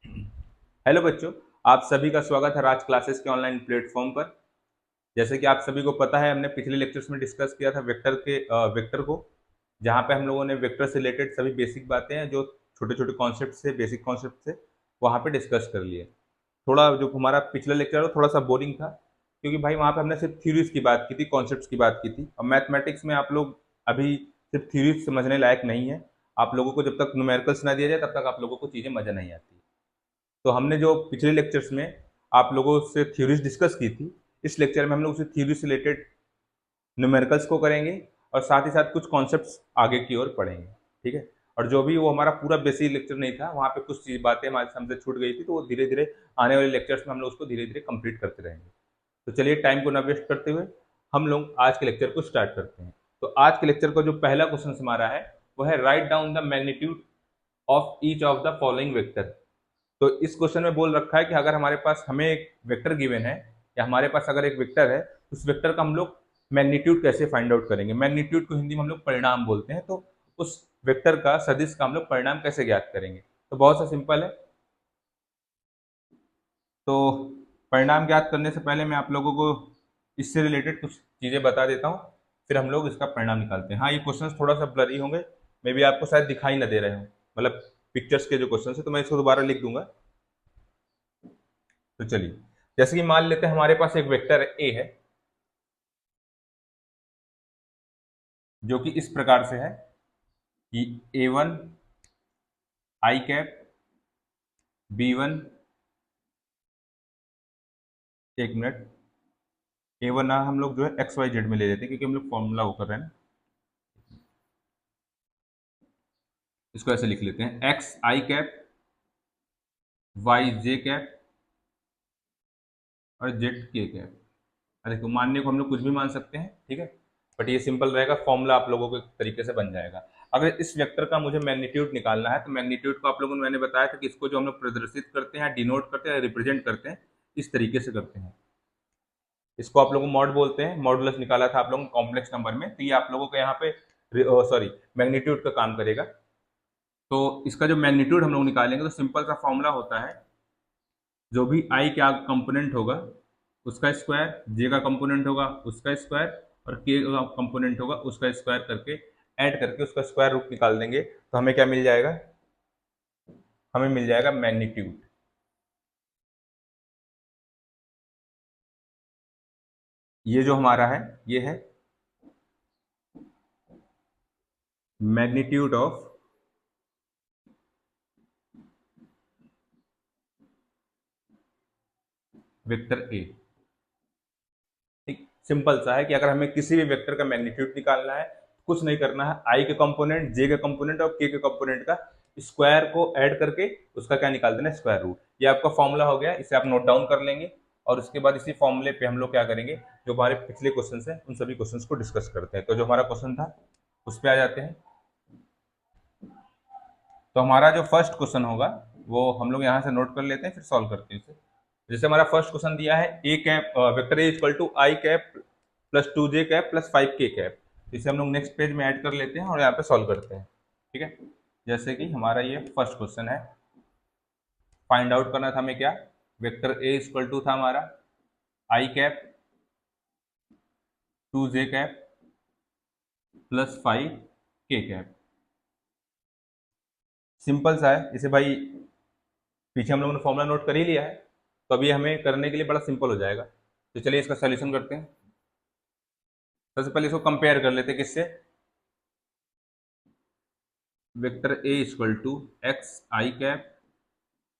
Hello बच्चों, आप सभी का स्वागत है राज क्लासेस के ऑनलाइन प्लेटफॉर्म पर। जैसे कि आप सभी को पता है, हमने पिछले लेक्चर्स में डिस्कस किया था वेक्टर को, जहाँ पे हम लोगों ने वेक्टर से रिलेटेड सभी बेसिक बातें हैं जो छोटे छोटे कॉन्सेप्ट से, बेसिक कॉन्सेप्ट से वहाँ पे डिस्कस कर लिए। थोड़ा जो हमारा पिछला लेक्चर वो थोड़ा सा बोरिंग था, क्योंकि भाई वहाँ पे हमने सिर्फ थ्योरीज की बात की थी, कॉन्सेप्ट्स की बात की थी। और मैथमेटिक्स में आप लोग अभी सिर्फ थ्योरीज समझने लायक नहीं है। आप लोगों को जब तक न्यूमेरिकल्स ना दिया जाए तब तक आप लोगों को चीज़ें मज़ा नहीं आती। तो हमने जो पिछले लेक्चर्स में आप लोगों से थ्योरीज डिस्कस की थी, इस लेक्चर में हम लोग उसे थ्योरी से रिलेटेड न्यूमेरिकल्स को करेंगे और साथ ही साथ कुछ कॉन्सेप्ट्स आगे की ओर पढ़ेंगे। ठीक है। और जो भी वो हमारा पूरा बेसिक लेक्चर नहीं था, वहाँ पे कुछ चीज बातें हमारे हमसे छूट गई थी, तो वो धीरे धीरे आने वाले लेक्चर्स में हम लोग उसको धीरे धीरे कंप्लीट करते रहेंगे। तो चलिए, टाइम को ना वेस्ट करते हुए हम लोग आज के लेक्चर को स्टार्ट करते हैं। तो आज के लेक्चर का जो पहला क्वेश्चन हमारा है वो है write down the magnitude of each of the following vector. तो इस क्वेश्चन में बोल रखा है कि अगर हमारे पास हमें एक वेक्टर गिवन है, या हमारे पास अगर एक वेक्टर है, उस वेक्टर का हम लोग मैग्नीट्यूड कैसे फाइंड आउट करेंगे। मैग्नीट्यूड को हिंदी में हम लोग परिणाम बोलते हैं। तो उस वेक्टर का, सदिश का हम लोग परिणाम कैसे ज्ञात करेंगे। तो बहुत सा सिंपल है। तो परिणाम ज्ञात करने से पहले मैं आप लोगों को इससे रिलेटेड कुछ चीज़ें बता देता हूँ, फिर हम लोग इसका परिणाम निकालते हैं। हाँ, ये क्वेश्चन थोड़ा सा ब्लरी होंगे, मे बी आपको शायद दिखाई ना दे रहे हो, मतलब पिक्चर्स के जो क्वेश्चन है, तो मैं इसको दोबारा लिख दूंगा। तो चलिए, जैसे कि मान लेते हैं हमारे पास एक वेक्टर ए है, जो कि इस प्रकार से है कि A1 आई कैप, B1, एक मिनट, A1 हम लोग जो है एक्स वाई जेड में ले लेते हैं, क्योंकि हम लोग फॉर्मूला वो कर रहे हैं ना। इसको ऐसे लिख लेते हैं, x I cap, Y J cap और जेड के कैप। अरे देखो, मानने को हम लोग कुछ भी मान सकते हैं, ठीक है, बट ये सिंपल रहेगा, फॉर्मूला आप लोगों को एक तरीके से बन जाएगा। अगर इस वेक्टर का मुझे मैग्नीट्यूड निकालना है, तो मैग्नीट्यूड को आप लोगों ने, मैंने बताया था कि इसको जो हम लोग प्रदर्शित करते हैं, डिनोट करते हैं, रिप्रेजेंट करते हैं, इस तरीके से करते हैं। इसको आप लोगों को मॉड बोलते हैं। मॉडुलस निकाला था आप लोगों ने कॉम्प्लेक्स नंबर में, तो ये आप लोगों को यहाँ पे सॉरी मैग्नीट्यूड का काम करेगा। तो इसका जो मैग्नीट्यूड हम लोग निकालेंगे, तो सिंपल सा फॉर्मूला होता है, जो भी आई का कंपोनेंट होगा उसका स्क्वायर, जे का कंपोनेंट होगा उसका स्क्वायर, और के का कंपोनेंट होगा उसका स्क्वायर करके ऐड करके उसका स्क्वायर रूट निकाल देंगे, तो हमें क्या मिल जाएगा, हमें मिल जाएगा मैग्नीट्यूड। ये जो हमारा है, ये है मैग्नीट्यूड ऑफ वेक्टर ए। ठीक, सिंपल सा है कि अगर हमें किसी भी वेक्टर का मैग्नीट्यूड निकालना है, कुछ नहीं करना है, आई के कंपोनेंट, जे के कंपोनेंट और के कंपोनेंट का स्क्वायर को ऐड करके उसका क्या निकाल देना, स्क्वायर रूट। ये आपका फॉर्मूला हो गया, इसे आप नोट डाउन कर लेंगे। और उसके बाद इसी फॉर्मूले पे हम लोग क्या करेंगे, जो हमारे पिछले क्वेश्चन है उन सभी क्वेश्चन को डिस्कस करते हैं। तो जो हमारा क्वेश्चन था उस पर आ जाते हैं। तो हमारा जो फर्स्ट क्वेश्चन होगा वो हम लोग यहाँ से नोट कर लेते हैं, फिर सॉल्व करते हैं इसे। जैसे हमारा फर्स्ट क्वेश्चन दिया है, A cap vector A equal to I cap plus 2 J cap plus 5 K cap. इसे हम लोग नेक्स्ट पेज में ऐड कर लेते हैं और यहाँ पे सॉल्व करते हैं। ठीक है। जैसे कि हमारा ये फर्स्ट क्वेश्चन है, फाइंड आउट करना था हमें क्या, वेक्टर ए इक्वल टू था हमारा आई cap 2 J cap plus 5 K cap. Simple सा है, इसे भाई पीछे हम लोगों ने फॉर्मूला नोट कर ही लिया है, तो अभी हमें करने के लिए बड़ा सिंपल हो जाएगा। तो चलिए इसका सोल्यूशन करते हैं। सबसे पहले इसको कंपेयर कर लेते हैं किससे, vector A equal to X I cap,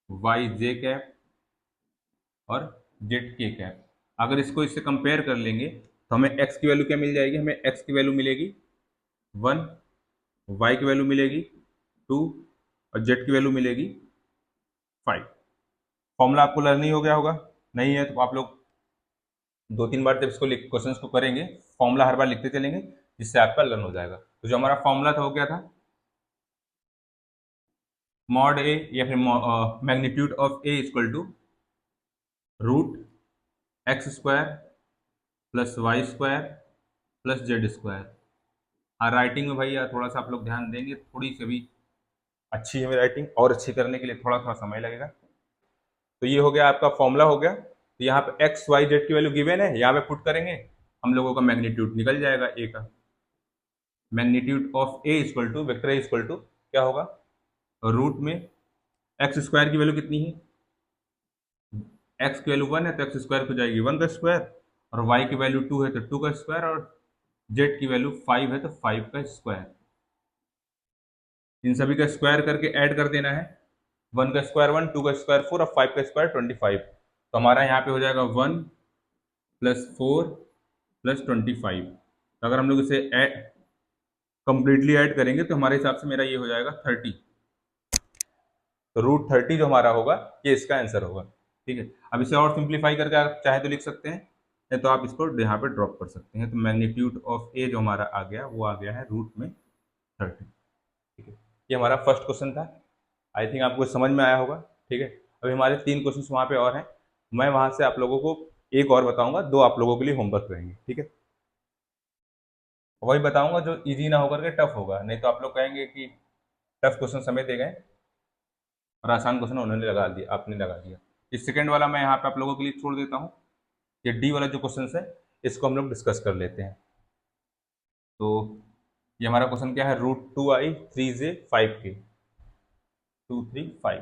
Y J cap और जेड के कैप। अगर इसको इससे कंपेयर कर लेंगे तो हमें एक्स की वैल्यू क्या मिल जाएगी, हमें एक्स की वैल्यू मिलेगी 1, वाई की वैल्यू मिलेगी 2 और जेड की वैल्यू मिलेगी 5। फॉर्मूला आपको लर्न नहीं हो गया होगा, नहीं है तो आप लोग 2-3 बार जब इसको क्वेश्चन को करेंगे, फॉर्मूला हर बार लिखते चलेंगे, जिससे आपका लर्न हो जाएगा। तो जो हमारा फॉर्मूला था वो क्या था, मॉड ए या फिर magnitude of A equal to root X square plus Y square plus Z square. हाँ, राइटिंग में भैया थोड़ा सा आप लोग ध्यान देंगे, थोड़ी सी भी अच्छी है मेरी राइटिंग, और अच्छी करने के लिए थोड़ा थोड़ा समय लगेगा। तो ये हो गया आपका फॉर्मूला हो गया। तो यहाँ पे एक्स वाई जेड की वैल्यू गिवन है, यहाँ पे पुट करेंगे, हम लोगों का मैग्नीट्यूड निकल जाएगा ए का। Magnitude of A equal to vector A equal to क्या होगा, रूट में एक्स स्क्वायर की वैल्यू कितनी है, एक्स की वैल्यू 1 है तो एक्स स्क्वायर हो जाएगी 1 का स्क्वायर, और वाई की वैल्यू 2 है तो 2 का स्क्वायर, और जेड की वैल्यू 5 है तो 5 का स्क्वायर। इन सभी का स्क्वायर करके ऐड कर देना है, 1 का स्क्वायर 1, 2 का स्क्वायर 4 और 5 का स्क्वायर 25। तो हमारा यहाँ पे हो जाएगा 1 प्लस 4 प्लस 25। तो अगर हम लोग इसे कंप्लीटली ऐड करेंगे तो हमारे हिसाब से मेरा ये हो जाएगा 30। तो रूट 30 जो हमारा होगा ये इसका आंसर होगा। ठीक है, अब इसे और सिंप्लीफाई करके आप चाहे तो लिख सकते हैं, नहीं तो आप इसको यहाँ पे ड्रॉप कर सकते हैं। तो मैग्नीट्यूड ऑफ ए जो हमारा आ गया वो आ गया है रूट में 30। ठीक है, ये हमारा फर्स्ट क्वेश्चन था। आई थिंक आपको समझ में आया होगा। ठीक है, अभी हमारे 3 क्वेश्चन वहाँ पे और हैं, मैं वहाँ से आप लोगों को एक और बताऊंगा, 2 आप लोगों के लिए होमवर्क रहेंगे। ठीक है, वही बताऊंगा जो इजी ना होकर के टफ होगा, नहीं तो आप लोग कहेंगे कि टफ क्वेश्चन समय दे गए और आसान क्वेश्चन उन्होंने लगा दिया, आपने लगा दिया। इस सेकंड वाला मैं यहाँ पे आप लोगों के लिए छोड़ देता हूँ। ये डी वाला जो क्वेश्चन है इसको हम लोग डिस्कस कर लेते हैं। तो ये हमारा क्वेश्चन क्या है, √2i3j5k 235।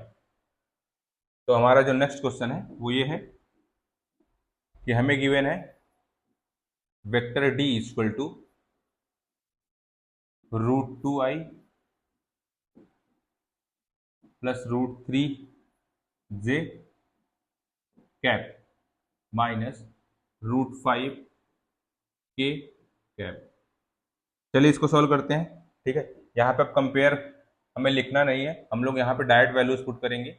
तो हमारा जो नेक्स्ट क्वेश्चन है वो ये है कि हमें गिवन है vector D equal to √2i plus √3j cap minus √5k cap. चलिए इसको सॉल्व करते हैं। ठीक है, यहाँ पे अब कंपेयर हमें लिखना नहीं है, हम लोग यहाँ पे डायरेक्ट वैल्यूज पुट करेंगे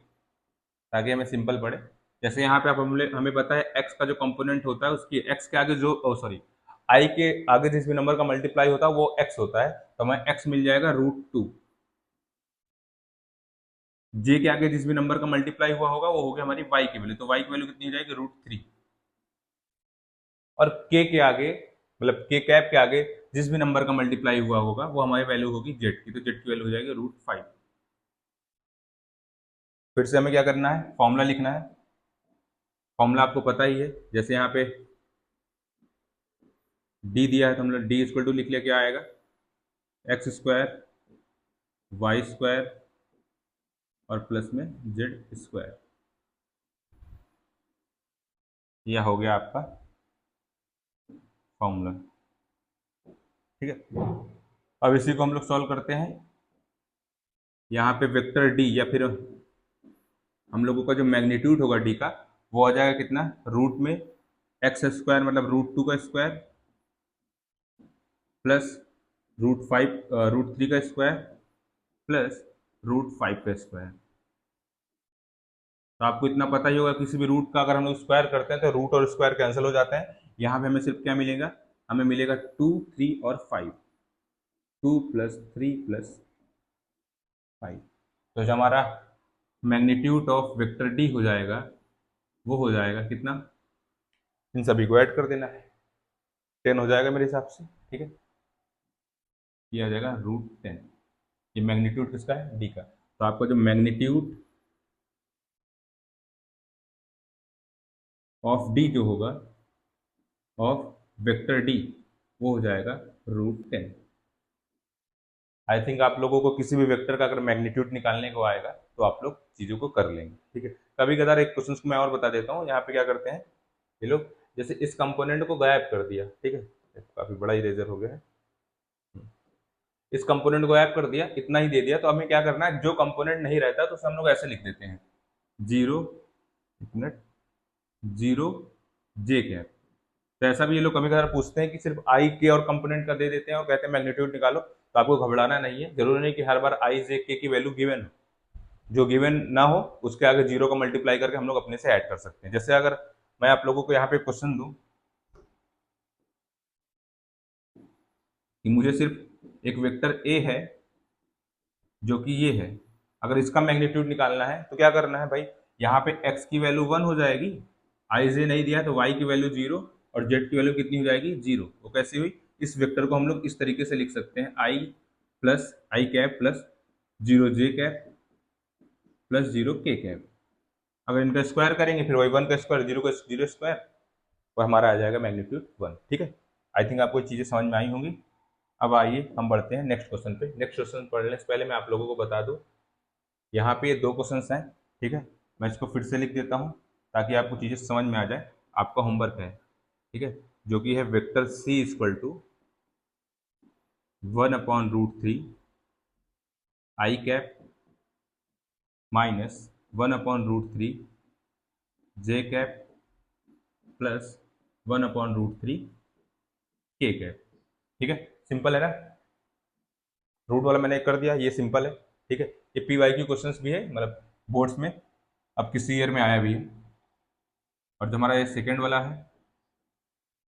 ताकि हमें सिंपल पड़े। जैसे यहाँ पे आप हमें पता है एक्स का जो कंपोनेंट होता है उसकी एक्स के आगे जो सॉरी आई के आगे जिस भी नंबर का मल्टीप्लाई होता है वो एक्स होता है, तो हमें एक्स मिल जाएगा √2। जे के आगे जिस भी नंबर का मल्टीप्लाई हुआ होगा वो हो गया हमारी वाई की वैल्यू, तो वाई की वैल्यू कितनी हो जाएगी √3। और के आगे मतलब के कैप के आगे जिस भी नंबर का मल्टीप्लाई हुआ होगा वो हमारी वैल्यू होगी जेड की, तो जेड की वैल्यू हो जाएगी √5। फिर से हमें क्या करना है, फॉर्मूला लिखना है। फॉर्मूला आपको पता ही है, जैसे यहाँ पे डी दिया है तो हम लोग डी इक्वल टू लिख लिया, क्या आएगा एक्स स्क्वायर वाई स्क्वायर और प्लस में जेड स्क्वायर। यह हो गया आपका फॉर्मूला। ठीक है, अब इसी को हम लोग सॉल्व करते हैं। यहाँ पे वेक्टर डी या फिर हम लोगों का जो मैग्नीट्यूड होगा डी का वो आ जाएगा कितना, रूट में एक्स स्क्वायर मतलब √2 का स्क्वायर प्लस √3 का स्क्वायर प्लस √5 का स्क्वायर। तो आपको इतना पता ही होगा किसी भी रूट का अगर हम लोग स्क्वायर करते हैं तो रूट और स्क्वायर कैंसिल हो जाते हैं। यहाँ पे हमें सिर्फ क्या मिलेगा, हमें मिलेगा 2, 3 और 5, 2 + 3 + 5। तो जो हमारा मैग्नीट्यूड ऑफ वेक्टर डी हो जाएगा वो हो जाएगा कितना, इन सभी को ऐड कर देना है, 10 हो जाएगा मेरे हिसाब से। ठीक है, ये आ जाएगा √10। ये मैग्नीट्यूड किसका है, डी का। तो आपका जो मैग्नीट्यूड ऑफ डी जो होगा ऑफ वेक्टर डी वो हो जाएगा √10। आई थिंक आप लोगों को किसी भी वेक्टर का अगर मैग्नीट्यूड निकालने को आएगा तो आप लोग चीज़ों को कर लेंगे। ठीक है, कभी कदार एक क्वेश्चन को मैं और बता देता हूँ। यहाँ पे क्या करते हैं ये लोग, जैसे इस कंपोनेंट को गायब कर दिया, ठीक है, काफी बड़ा इरेजर हो गया है, इस कंपोनेंट को गायब कर दिया, इतना ही दे दिया, तो हमें क्या करना है, जो कंपोनेंट नहीं रहता तो उसे हम लोग ऐसे लिख देते हैं 0 कैप। तो ऐसा भी ये लोग कभी कभार पूछते हैं कि सिर्फ आई के और कंपोनेंट का दे देते हैं और कहते हैं मैग्नीट्यूड निकालो, तो आपको घबराना नहीं है, जरूरी नहीं कि हर बार आई जे के की वैल्यू गिवन हो, जो गिवन ना हो उसके आगे 0 का मल्टीप्लाई करके हम लोग अपने से ऐड कर सकते हैं। जैसे अगर मैं आप लोगों को यहाँ पे क्वेश्चन दूं कि मुझे सिर्फ एक वेक्टर ए है जो कि ये है, अगर इसका मैग्नीट्यूड निकालना है तो क्या करना है भाई, यहाँ पे x की वैल्यू 1 हो जाएगी, आई जे नहीं दिया तो y की वैल्यू 0 और z की वैल्यू कितनी हो जाएगी 0। वो कैसी हुई, इस वेक्टर को हम लोग इस तरीके से लिख सकते हैं i cap plus 0 j cap plus 0 k cap. अगर इनका स्क्वायर करेंगे फिर वही 1 का स्क्वायर, 0 का 0 स्क्वायर, वो हमारा आ जाएगा मैग्नीट्यूड 1। ठीक है, आई थिंक आपको चीज़ें समझ में आई होंगी। अब आइए हम बढ़ते हैं नेक्स्ट क्वेश्चन पे। नेक्स्ट क्वेश्चन पढ़ने से पहले मैं आप लोगों को बता दूं, यहाँ पे ये 2 क्वेश्चंस हैं। ठीक है, मैं इसको फिर से लिख देता हूँ ताकि आपको चीज़ें समझ में आ जाए। आपका होमवर्क है, ठीक है, जो कि है vector c equal to 1/√3 I cap minus 1/√3 J cap plus 1/√3 K cap. ठीक है, सिंपल है ना। रूट वाला मैंने कर दिया, ये सिंपल है। ठीक है, ये पी वाई क्यू क्वेश्चन भी है, मतलब बोर्ड्स में अब किसी ईयर में आया भी है। और जो हमारा ये सेकेंड वाला है,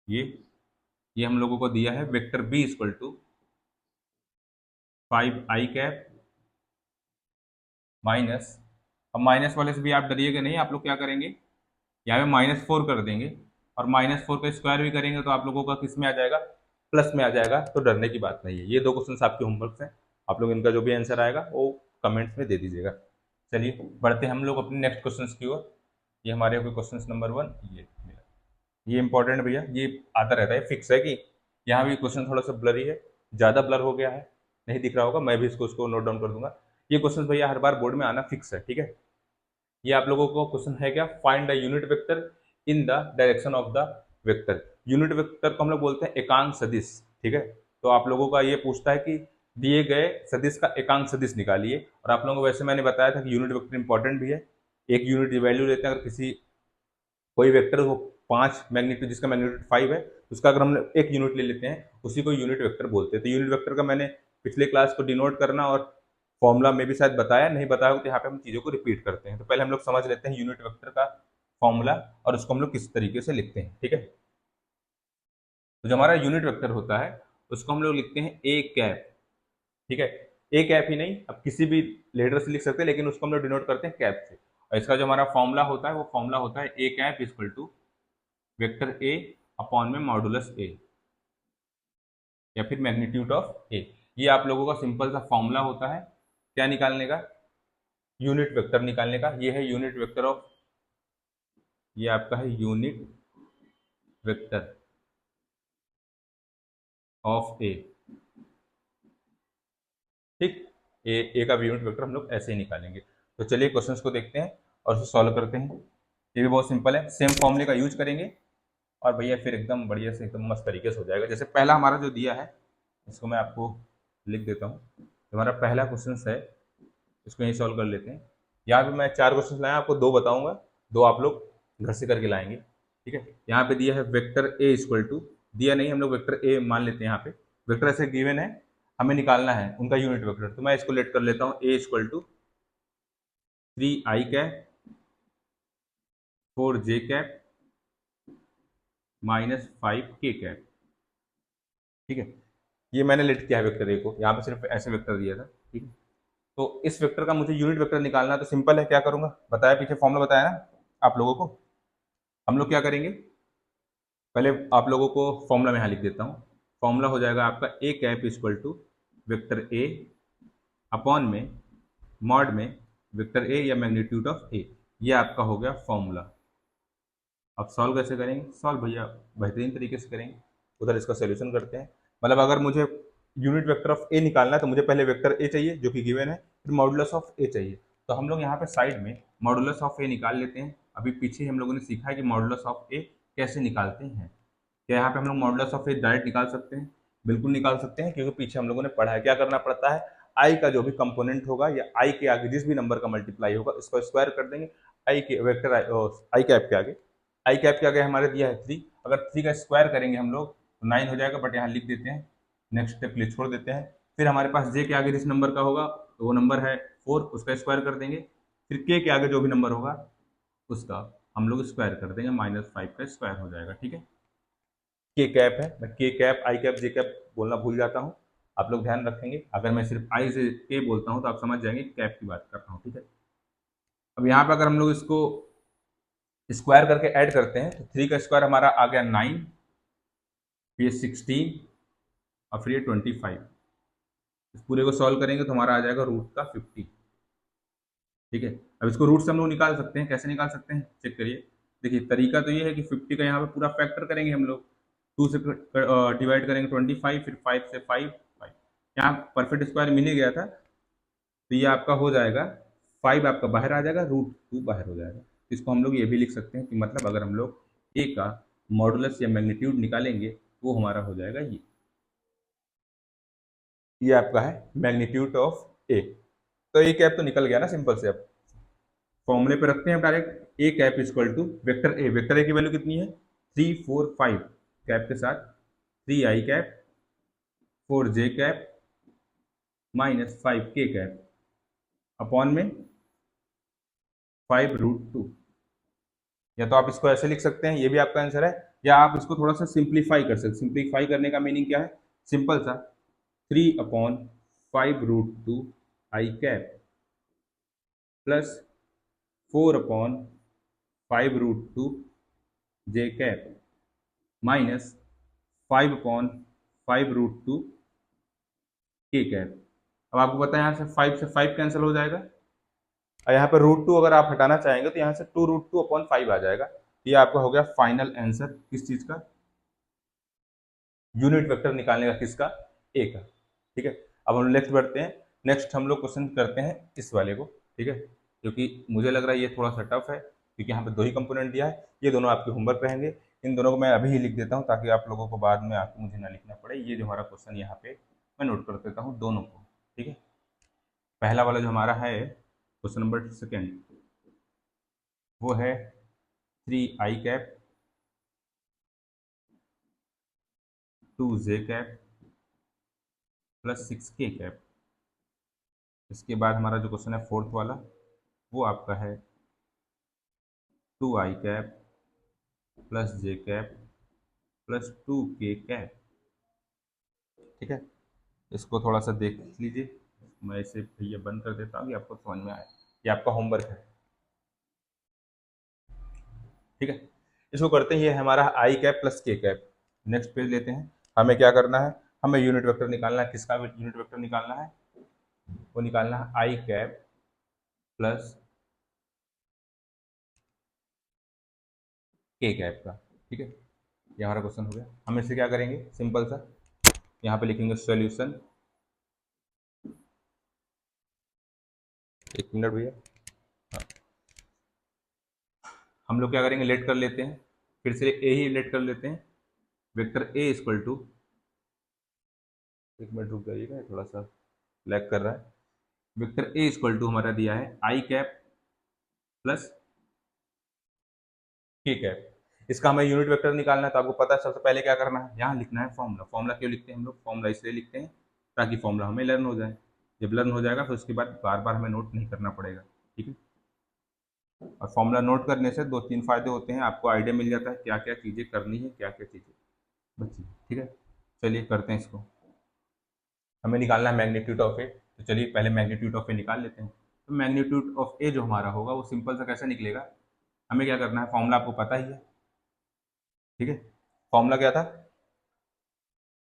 ये हम लोगों को दिया है vector B equal to 5 I cap minus, अब माइनस वाले से भी आप डरिएगा नहीं, आप लोग क्या करेंगे, यहाँ पे -4 कर देंगे और -4 का स्क्वायर भी करेंगे तो आप लोगों का किस में आ जाएगा, प्लस में आ जाएगा। तो डरने की बात नहीं है। ये 2 क्वेश्चन आपके होमवर्क हैं, आप लोग इनका जो भी आंसर आएगा वो कमेंट्स में दे दीजिएगा। चलिए बढ़ते हैं हम लोग अपने नेक्स्ट क्वेश्चन की ओर। ये हमारे हो गए क्वेश्चन नंबर 1। ये इंपॉर्टेंट भैया, ये आता रहता है, फिक्स है कि यहाँ भी क्वेश्चन थोड़ा सा ब्लरी है, ज़्यादा ब्लर हो गया है, नहीं दिख रहा होगा, मैं भी इसको नोट डाउन कर दूंगा। ये क्वेश्चन भैया हर बार बोर्ड में आना फिक्स है। ठीक है, ये आप लोगों को क्वेश्चन है क्या, find the unit vector in the direction of the vector. Unit vector को हम लोग बोलते हैं एकांक सदिश। ठीक है, तो आप लोगों का ये पूछता है कि दिए गए सदिश का एकांक सदिश निकालिए। और आप लोगों को वैसे मैंने बताया था कि यूनिट वेक्टर इंपॉर्टेंट भी है। एक यूनिट वैल्यू लेते हैं, अगर किसी कोई वेक्टर हो 5 मैग्नीट्यूड, जिसका मैग्नीट्यूड 5 है, उसका अगर हम एक यूनिट ले लेते हैं, उसी को यूनिट वेक्टर बोलते हैं। तो यूनिट वेक्टर का मैंने पिछले क्लास को डिनोट करना और फॉर्मूला में भी शायद बताया, नहीं बताया तो यहाँ पे हम चीज़ों को रिपीट करते हैं। तो पहले हम लोग समझ लेते हैं यूनिट वेक्टर का फॉर्मूला और उसको हम लोग किस तरीके से लिखते हैं। ठीक है, तो जो हमारा यूनिट वेक्टर होता है उसको हम लोग लिखते हैं ए कैप। ठीक है, ए कैप ही नहीं, अब किसी भी लेटर से लिख सकते हैं, लेकिन उसको हम लोग डिनोट करते हैं कैप से। और इसका जो हमारा फॉर्मूला होता है वो फॉर्मूला होता है A cap equal to vector A upon में मॉडुलस ए, या फिर मैग्नीट्यूड ऑफ ए। ये आप लोगों का सिंपल सा फॉर्मूला होता है क्या निकालने का, यूनिट वेक्टर निकालने का। ये है यूनिट वेक्टर ऑफ, ये आपका है यूनिट वेक्टर ऑफ ए। ठीक, ए का यूनिट वेक्टर हम लोग ऐसे ही निकालेंगे। तो चलिए क्वेश्चंस को देखते हैं और उसे सॉल्व करते हैं। ये भी बहुत सिंपल है, सेम फॉर्मूले का यूज करेंगे और भैया फिर एकदम बढ़िया से एकदम मस्त तरीके से हो जाएगा। जैसे पहला हमारा जो दिया है इसको मैं आपको लिख देता हूँ। तो हमारा पहला क्वेश्चन है, इसको यहीं सॉल्व कर लेते हैं। यहाँ पे मैं 4 क्वेश्चन लाया, आपको 2 बताऊंगा, 2 आप लोग घर से करके लाएंगे। ठीक है, यहाँ पे दिया है वेक्टर ए इक्वल टू, दिया नहीं, हम लोग वेक्टर ए मान लेते हैं। यहाँ पे वेक्टर ऐसे गिवन है, हमें निकालना है उनका यूनिट वेक्टर। तो मैं इसको लेट कर लेता हूँ, A equal to 3 I cap 4 J cap -5 K cap. ठीक है, ये मैंने लेट किया है वेक्टर ए को, यहाँ पे सिर्फ ऐसे वेक्टर दिया था। ठीक है, तो इस वेक्टर का मुझे यूनिट वेक्टर निकालना है। तो सिंपल है, क्या करूंगा, बताया पीछे फॉर्मूला बताया ना आप लोगों को। हम लोग क्या करेंगे, पहले आप लोगों को फॉर्मूला में यहाँ लिख देता हूँ। फॉर्मूला हो जाएगा आपका A cap equal to vector A upon में मॉड में वेक्टर ए या मैग्नीट्यूड ऑफ ए। ये आपका हो गया फॉर्मूला। अब सॉल्व कैसे करेंगे, सॉल्व भैया बेहतरीन तरीके से करेंगे। उधर इसका सोल्यूशन करते हैं। मतलब अगर मुझे यूनिट वेक्टर ऑफ ए निकालना है तो मुझे पहले वेक्टर ए चाहिए जो कि गिवन है, फिर मॉडुलस ऑफ ए चाहिए। तो हम लोग यहाँ पे साइड में मॉडुलस ऑफ ए निकाल लेते हैं। अभी पीछे हम लोगों ने सीखा है कि मॉडुलस ऑफ ए कैसे निकालते हैं। क्या यहाँ पे हम लोग मॉडुलस ऑफ ए डायरेक्ट निकाल सकते हैं, बिल्कुल निकाल सकते हैं, क्योंकि पीछे हम लोगों ने पढ़ा है क्या करना पड़ता है, आई का जो भी कंपोनेंट होगा या आई के आगे जिस भी नंबर का मल्टीप्लाई होगा इसको स्क्वायर कर देंगे। आई के वेक्टर आई कैप के आगे, आई कैप के आगे हमारे दिया है 3, अगर 3 का स्क्वायर करेंगे हम लोग तो 9 हो जाएगा, बट यहाँ लिख देते हैं, नेक्स्ट स्टेप लिए छोड़ देते हैं। फिर हमारे पास जे के आगे जिस नंबर का होगा तो वो नंबर है 4, उसका स्क्वायर कर देंगे। फिर के आगे जो भी नंबर होगा उसका हम लोग स्क्वायर कर देंगे, -5 का स्क्वायर हो जाएगा। ठीक है, के कैप है, मैं के कैप आई कैप जे कैप बोलना भूल जाता हूँ, आप लोग ध्यान रखेंगे। अगर मैं सिर्फ आई से के बोलता हूँ तो आप समझ जाएंगे कैप की बात कर रहा हूँ। ठीक है, अब यहाँ पे अगर हम लोग इसको स्क्वायर करके ऐड करते हैं तो 3 का स्क्वायर हमारा आ गया 9, फिर 16 और फिर ये 25। इस पूरे को सॉल्व करेंगे तो हमारा आ जाएगा रूट का 50। ठीक है। अब इसको रूट से हम लोग निकाल सकते हैं, कैसे निकाल सकते हैं चेक करिए। देखिए तरीका तो ये है कि 50 का यहाँ पे पूरा फैक्टर करेंगे हम लोग, 2 से डिवाइड करेंगे 25, फिर 5 से 5 5, यहाँ परफेक्ट स्क्वायर मिल ही गया था, तो ये आपका हो जाएगा 5 आपका बाहर आ जाएगा, √2 बाहर हो जाएगा। इसको हम लोग ये भी लिख सकते हैं कि मतलब अगर हम लोग ए का मॉडुलस या मैग्नीट्यूड निकालेंगे वो हमारा हो जाएगा ये आपका है मैग्नीट्यूड ऑफ ए। तो ए कैप तो निकल गया ना सिंपल से। अब फॉर्मूले पे रखते हैं direct, A cap equal to vector A, vector A की वैल्यू कितनी है 3 4 5, कैप के साथ 3 I cap 4 J cap minus 5 K cap upon में 5√2। या तो आप इसको ऐसे लिख सकते हैं, ये भी आपका आंसर है, या आप इसको थोड़ा सा सिंप्लीफाई कर सकते हैं। सिंप्लीफाई करने का मीनिंग क्या है, सिंपल सा 3/5√2 आई कैप प्लस 4/5√2 जे कैप माइनस 5/5√2 के कैप। अब आपको पता है यहाँ से 5 से 5 कैंसिल हो जाएगा, और यहाँ पर √2 अगर आप हटाना चाहेंगे तो यहाँ से 2√2/5 आ जाएगा। ये आपका हो गया फाइनल आंसर किस चीज का, यूनिट वेक्टर निकालने का, किसका, ए का। ठीक है, अब हम नेक्स्ट बढ़ते हैं। नेक्स्ट हम लोग क्वेश्चन करते हैं इस वाले को, ठीक है, क्योंकि मुझे लग रहा है ये थोड़ा सा टफ है, क्योंकि यहाँ पे 2 ही कंपोनेंट दिया है। ये दोनों आपके होमवर्क रहेंगे, इन दोनों को मैं अभी ही लिख देता हूँ ताकि आप लोगों को बाद में आके मुझे ना लिखना पड़े। ये जो हमारा क्वेश्चन यहाँ पे मैं नोट कर देता हूँ दोनों को, ठीक है। पहला वाला जो हमारा है क्वेश्चन नंबर सेकेंड, वो है 3 I cap 2 J cap plus 6 के कैप। इसके बाद हमारा जो क्वेश्चन है फोर्थ वाला, वो आपका है 2 आई कैप प्लस जे कैप प्लस 2 के कैप। ठीक है, इसको थोड़ा सा देख लीजिए, मैं इसे भैया बंद कर देता हूँ, ये आपको समझ में आए, ये आपका होमवर्क है। ठीक है, इसको करते हैं, ये हमारा आई कैप प्लस के कैप। नेक्स्ट पेज लेते हैं, हमें क्या करना है, हमें यूनिट वेक्टर निकालना है। किसका यूनिट वेक्टर निकालना है, वो निकालना है आई कैप प्लस के कैप का। ठीक है, ये हमारा क्वेश्चन हो गया। हम इसे क्या करेंगे, सिंपल सा यहाँ पे लिखेंगे सॉल्यूशन, एक मिनट भैया, हाँ। हम लोग क्या करेंगे, लेट कर लेते हैं, फिर से ए ही लेट कर लेते हैं। वेक्टर ए इक्वल टू, एक मिनट रुक जाइएगा, थोड़ा सा लैग कर रहा है। वेक्टर ए इक्वल टू हमारा दिया है आई कैप प्लस के कैप। इसका हमें यूनिट वेक्टर निकालना है, तो आपको पता है सबसे पहले क्या करना है, यहाँ लिखना है फॉर्मूला। फॉर्मूला क्यों लिखते हैं हम लोग, फॉर्मूला इसलिए लिखते हैं ताकि फॉर्मूला हमें लर्न हो जाए। जब लर्न हो जाएगा फिर उसके बाद बार बार हमें नोट नहीं करना पड़ेगा। ठीक है, और फॉर्मूला नोट करने से 2-3 फायदे होते हैं, आपको आइडिया मिल जाता है क्या क्या चीज़ें करनी है, क्या क्या चीज़ें बची। ठीक है, चलिए करते हैं इसको। हमें निकालना है मैग्नीट्यूड ऑफ ए, तो चलिए पहले मैग्नीट्यूड ऑफ ए निकाल लेते हैं। तो मैग्नीट्यूड ऑफ ए जो हमारा होगा वो सिंपल सा कैसे निकलेगा, हमें क्या करना है, फॉर्मूला आपको पता ही है। ठीक है, फॉर्मूला क्या था,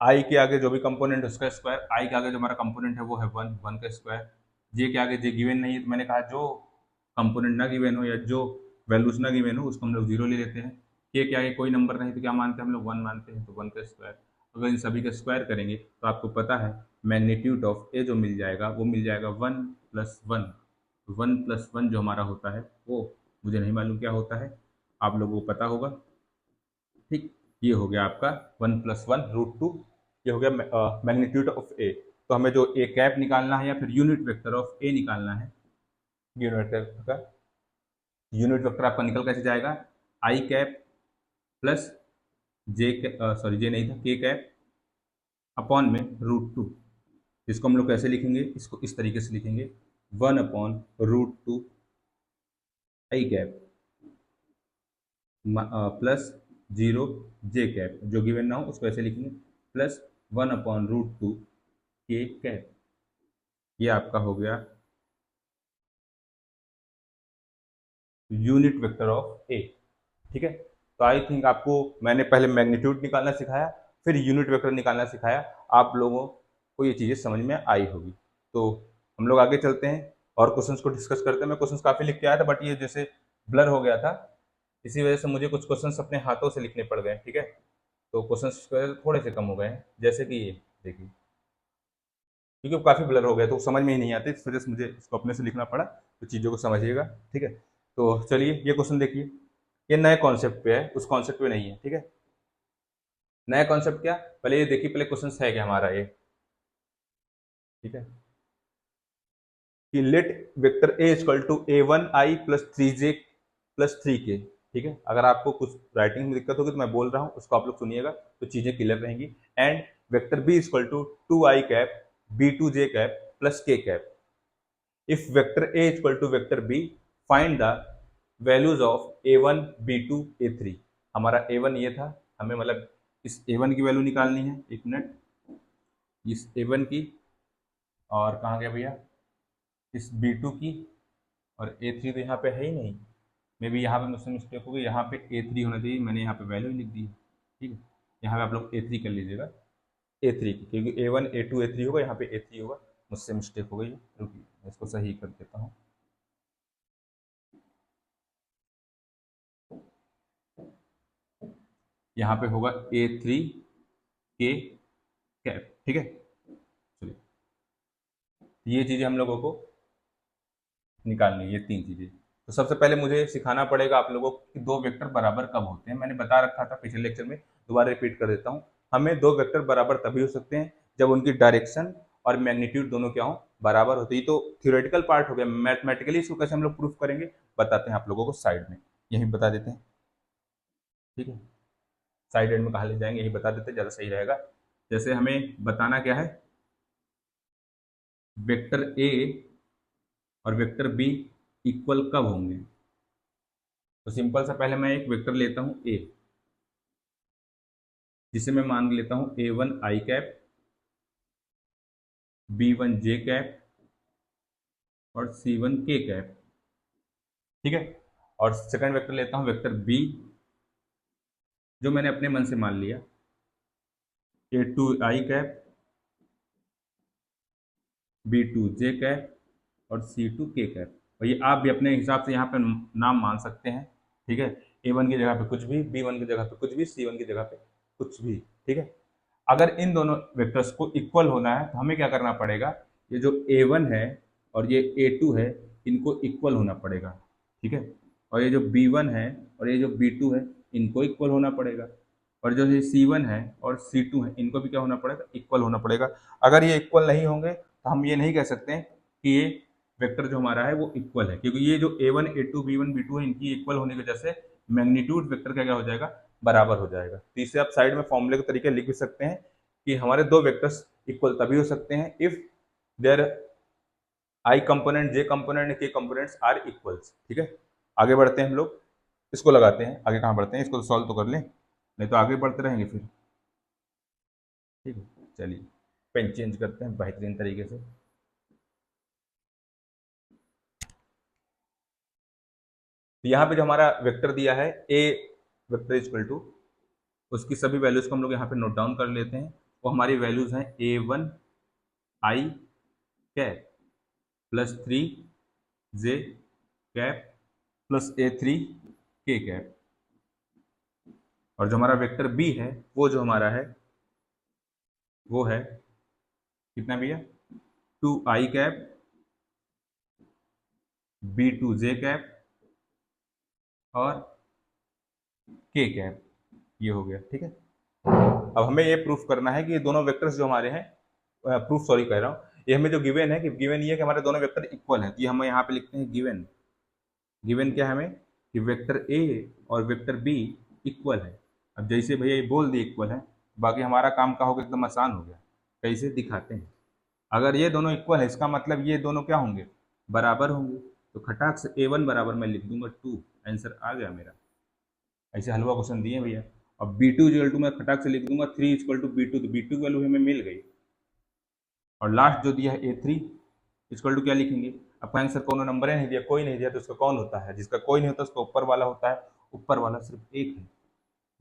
आई के आगे जो भी कंपोनेंट उसका स्क्वायर, आई के आगे जो हमारा कंपोनेंट है वो है 1 का स्क्वायर, जे के आगे जे गिवन नहीं है, तो मैंने कहा जो कंपोनेंट ना गिवन हो या जो वैल्यूज ना गिवन हो उसको हम लोग 0 ले लेते हैं। के आगे कोई नंबर नहीं तो क्या मानते हैं हम लोग, 1 मानते हैं, तो 1 का स्क्वायर। अगर इन सभी का स्क्वायर करेंगे तो आपको पता है मैग्नीट्यूड ऑफ ए जो मिल जाएगा वो मिल जाएगा 1+1। 1+1 जो हमारा होता है वो मुझे नहीं मालूम क्या होता है, आप लोगों को पता होगा। ठीक, ये हो गया आपका 1+1√2, ये हो गया मैग्नीट्यूड ऑफ ए। तो हमें जो ए कैप निकालना है या फिर यूनिट वेक्टर ऑफ ए निकालना है, यूनिट वेक्टर का यूनिट वेक्टर आपका निकल कैसे जाएगा, I cap plus J, sorry जे नहीं था, के कैप अपॉन में √2। इसको हम लोग कैसे लिखेंगे, इसको इस तरीके से लिखेंगे 1/√2 आई कैप प्लस 0 जे कैप, जो गिवन ना हो उसको ऐसे लिखेंगे प्लस 1/√2 के कैप। ये आपका हो गया यूनिट वेक्टर ऑफ ए। ठीक है, तो आई थिंक आपको मैंने पहले मैग्नीट्यूड निकालना सिखाया, फिर यूनिट वेक्टर निकालना सिखाया, आप लोगों को ये चीज़ें समझ में आई होगी। तो हम लोग आगे चलते हैं। और क्वेश्चंस को डिस्कस करते हैं। मैं क्वेश्चंस काफ़ी लिख के आया था, बट ये जैसे ब्लर हो गया था, इसी वजह से मुझे कुछ क्वेश्चंस अपने हाथों से लिखने पड़ गए। ठीक है, तो क्वेश्चंस थोड़े से कम हो गए हैं, जैसे कि ये देखिए, क्योंकि वो काफ़ी ब्लर हो गया तो समझ में ही नहीं आते, इस वजह से मुझे इसको अपने से लिखना पड़ा, तो चीज़ों को समझिएगा। ठीक है, तो चलिए ये क्वेश्चन देखिए, ये नए कॉन्सेप्ट पे है, उस कॉन्सेप्ट पे नहीं है। ठीक है, नया कॉन्सेप्ट क्या, पहले ये देखिए, पहले क्वेश्चन है क्या हमारा ये। ठीक है, कि let vector A equal to a1i plus 3j plus 3k। ठीक है, अगर आपको कुछ राइटिंग में दिक्कत होगी तो मैं बोल रहा हूँ, उसको आप लोग सुनिएगा तो चीजें क्लियर रहेंगी। And vector B equal to 2i cap b2j cap plus k cap. If vector A equal to vector B, find the values of a1 b2 a3। हमारा a1 ये था, हमें मतलब इस a1 की वैल्यू निकालनी है। एक मिनट, इस a1 की, और कहाँ गया भैया, इस B2 की, और A3 तो यहाँ पे है ही नहीं, मे बी यहाँ पे मुझसे मिस्टेक होगी, यहाँ पे A3 होना चाहिए, मैंने यहाँ पे वैल्यू लिख दी है। ठीक है, यहाँ पे आप लोग A3 कर लीजिएगा, A3 की, क्योंकि A1 A2 A3 होगा, यहाँ पे A3 होगा, मुझसे मिस्टेक हो गई है। रुकिए मैं इसको सही कर देता हूँ। यहाँ पे होगा A3 K कैप। ठीक है, चलिए ये चीज़ें हम लोगों को निकालनी है, ये तीन चीज़ें। तो सबसे पहले मुझे सिखाना पड़ेगा आप लोगों को कि दो वेक्टर बराबर कब होते हैं। मैंने बता रखा था पिछले लेक्चर में, दोबारा रिपीट कर देता हूँ। हमें दो वेक्टर बराबर तभी हो सकते हैं जब उनकी डायरेक्शन और मैग्नीट्यूड दोनों क्या हो, बराबर होते हैं। तो थियोरेटिकल पार्ट हो गया, मैथमेटिकली इसको कैसे हम लोग प्रूफ करेंगे बताते हैं आप लोगों को साइड में, यही बता देते हैं। ठीक है, साइड एंड में कहा ले जाएंगे, यही बता देते हैं, ज़्यादा सही रहेगा। जैसे हमें बताना क्या है, वेक्टर ए और वेक्टर बी इक्वल कब होंगे। तो सिंपल सा, पहले मैं एक वेक्टर लेता हूं ए, जिसे मैं मान लेता हूं a1i कैप, b1j कैप और c1k कैप। ठीक है, और सेकंड वेक्टर लेता हूं वेक्टर बी, जो मैंने अपने मन से मान लिया a2i कैप, b2j कैप और c2k कैप। और ये आप भी अपने हिसाब से यहाँ पे नाम मान सकते हैं। ठीक है, a1 की जगह पे कुछ भी, b1 की जगह पे कुछ भी, c1 की जगह पे कुछ भी। ठीक है, अगर इन दोनों वेक्टर्स को इक्वल होना है तो हमें क्या करना पड़ेगा, ये जो a1 है और ये a2 है, इनको इक्वल होना पड़ेगा। ठीक है, और ये जो b1 है और ये जो b2 है, इनको इक्वल होना पड़ेगा। और जो ये c1 है और c2 है, इनको भी क्या होना पड़ेगा, इक्वल होना पड़ेगा। अगर ये इक्वल नहीं होंगे तो हम ये नहीं कह सकते हैं कि ये वेक्टर जो हमारा है वो इक्वल है, क्योंकि ये जो a1 a2 b1 b2 है, इनकी इक्वल होने की वजह से मैग्नीट्यूड वेक्टर का क्या हो जाएगा, बराबर हो जाएगा। तो इसे आप साइड में फॉर्मूले के तरीके लिख भी सकते हैं कि हमारे दो वेक्टर्स इक्वल तभी हो सकते हैं if there I component, J component, K components are equals. ठीक है, आगे बढ़ते हैं हम लोग, इसको लगाते हैं। आगे कहाँ बढ़ते हैं, इसको तो सॉल्व तो कर लें, नहीं तो आगे बढ़ते रहेंगे फिर। ठीक है, चलिए पेन चेंज करते हैं बेहतरीन तरीके से। तो यहाँ पे जो हमारा वेक्टर दिया है ए वेक्टर इक्वल टू, उसकी सभी वैल्यूज को हम लोग यहाँ पे नोट डाउन कर लेते हैं। वो हमारी वैल्यूज हैं a1i cap plus 3j cap plus a3k cap. और जो हमारा वेक्टर बी है, वो जो हमारा है वो है कितना भैया, 2i कैप b2j कैप और k कैप, ये हो गया। ठीक है, अब हमें ये प्रूफ करना है कि ये दोनों वेक्टर्स जो हमारे हैं, प्रूफ सॉरी कह रहा हूँ, ये हमें जो गिवन है कि गिवन ये है कि हमारे दोनों वेक्टर इक्वल है। तो ये हम यहाँ पे लिखते हैं गिवन। गिवन क्या है हमें, कि वेक्टर ए और वेक्टर बी इक्वल है। अब जैसे भैया ये बोल दिए इक्वल है, बाकी हमारा काम का होगा एकदम आसान हो गया। कैसे दिखाते हैं, अगर ये दोनों इक्वल है, इसका मतलब ये दोनों क्या होंगे, बराबर होंगे। तो खटाक से a1 बराबर मैं लिख दूंगा 2, आंसर आ गया मेरा। ऐसे हलवा क्वेश्चन दिए भैया। अब b2 इक्वल टू मैं खटाक से लिख दूंगा 3 इक्वल टू b2, तो b2 की वैल्यू हमें मिल गई। और लास्ट जो दिया है a3 इक्वल टू क्या लिखेंगे, आपका आंसर कौन नंबर है, नहीं दिया, कोई नहीं दिया, तो उसका कौन होता है, जिसका कोई नहीं होता उसका ऊपर वाला होता है। ऊपर वाला सिर्फ एक है,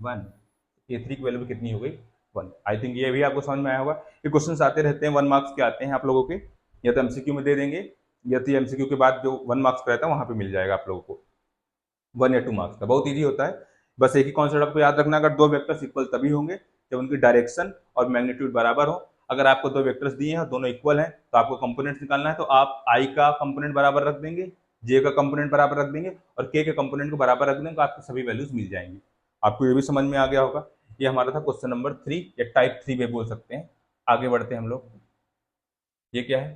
1। a3 की वैल्यू भी कितनी हो गई, 1। आई थिंक ये भी आपको समझ में आया होगा। ये क्वेश्चन आते रहते हैं, 1 मार्क्स के आते हैं आप लोगों के, या तो एमसीक्यू में दे देंगे या तो एमसीक्यू के बाद जो 1 मार्क्स का रहता है वहां पे मिल जाएगा आप लोगों को, 1 या 2 मार्क्स का, बहुत ईजी होता है। बस एक ही कॉन्सेप्ट आपको याद रखना, अगर दो वेक्टर्स इक्वल तभी होंगे जब उनकी डायरेक्शन और मैग्नीट्यूड बराबर हो। अगर आपको दो वेक्टर्स दिए हैं और दोनों इक्वल हैं तो आपको कंपोनेंट्स निकालना है, तो आप आई का कंपोनेंट बराबर रख देंगे, जे का कंपोनेंट बराबर रख देंगे और के कंपोनेंट को बराबर रख देंगे, तो आपको सभी वैल्यूज मिल जाएंगी। आपको ये भी समझ में आ गया होगा। ये हमारा था क्वेश्चन नंबर 3 या टाइप 3 में बोल सकते हैं। आगे बढ़ते हैं हम लोग। ये क्या है?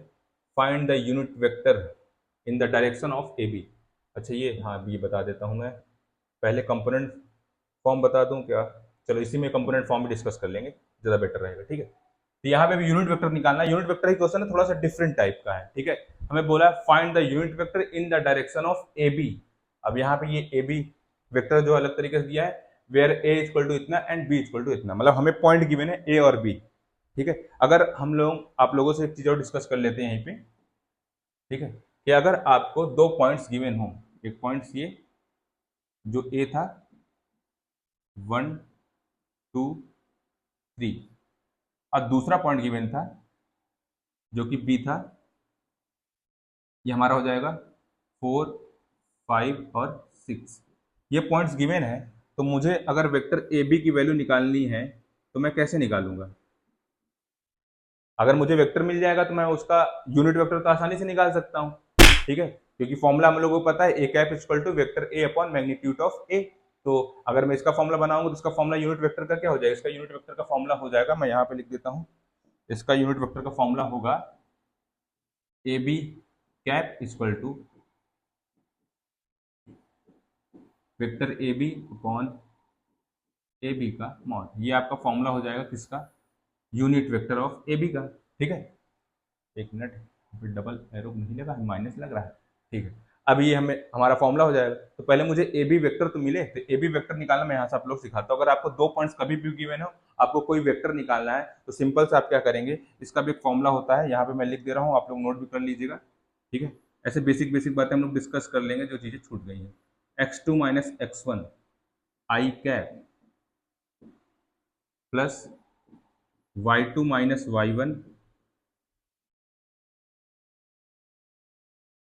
Find the unit vector in the direction of A B. अच्छा ये, हाँ ये बता देता हूँ मैं, पहले कंपोनेंट फॉर्म बता दूं क्या? चलो इसी में कंपोनेंट फॉर्म भी डिस्कस कर लेंगे, ज़्यादा बेटर रहेगा, ठीक है। तो यहाँ पे भी यूनिट वेक्टर निकालना है। यूनिट वेक्टर ही क्वेश्चन है, थोड़ा सा डिफरेंट टाइप का है, ठीक है। हमें बोला है find the unit vector in the direction of A B. अब यहाँ पे ये ए बी वेक्टर जो अलग तरीके से दिया है, वेयर ए इक्वल टू इतना एंड बी इक्वल टू इतना, मतलब हमें पॉइंट गिवन है ए और बी, ठीक है। अगर हम लोग आप लोगों से एक चीज और डिस्कस कर लेते हैं यहीं पे, ठीक है, कि अगर आपको दो पॉइंट्स गिवन हो, एक पॉइंट्स ये जो ए था 1 2 3 और दूसरा पॉइंट गिवन था जो कि बी था, ये हमारा हो जाएगा 4 5 और 6। ये पॉइंट्स गिवन है, तो मुझे अगर वेक्टर ए बी की वैल्यू निकालनी है तो मैं कैसे निकालूंगा? अगर मुझे वेक्टर मिल जाएगा तो मैं उसका यूनिट वेक्टर तो आसानी से निकाल सकता हूँ, ठीक है, क्योंकि फॉर्मूला हम लोगों को पता है A cap equal to vector A upon magnitude of A. तो अगर मैं इसका फॉर्मूला बनाऊंगा तो इसका फॉर्मूला यूनिट वेक्टर का क्या हो जाएगा? इसका यूनिट वेक्टर का फॉर्मूला हो जाएगा, मैं यहाँ पे लिख देता हूँ, इसका यूनिट वेक्टर का फॉर्मूला होगा A B cap equal to vector A B upon A B का मॉड। ये आपका फॉर्मूला हो जाएगा किसका? Unit vector of A B का, ठीक है। एक मिनट, फिर डबल एरो नहीं लगा, माइनस लग रहा है, ठीक है। अब ये हमें हमारा फॉर्मूला हो जाएगा। तो पहले मुझे ए बी वेक्टर तो मिले, तो ए बी वेक्टर निकालना मैं यहाँ से आप लोग सिखाता हूँ। अगर आपको दो पॉइंट्स कभी भी गिवन हो, आपको कोई वेक्टर निकालना है, तो सिंपल से आप क्या करेंगे, इसका भी एक फॉर्मूला होता है, यहाँ पे मैं लिख दे रहा हूँ, आप लोग नोट भी कर लीजिएगा, ठीक है। ऐसे बेसिक बेसिक बातें हम लोग डिस्कस कर लेंगे जो चीजें छूट गई हैं। x2 minus x1 I cap plus y2 minus y1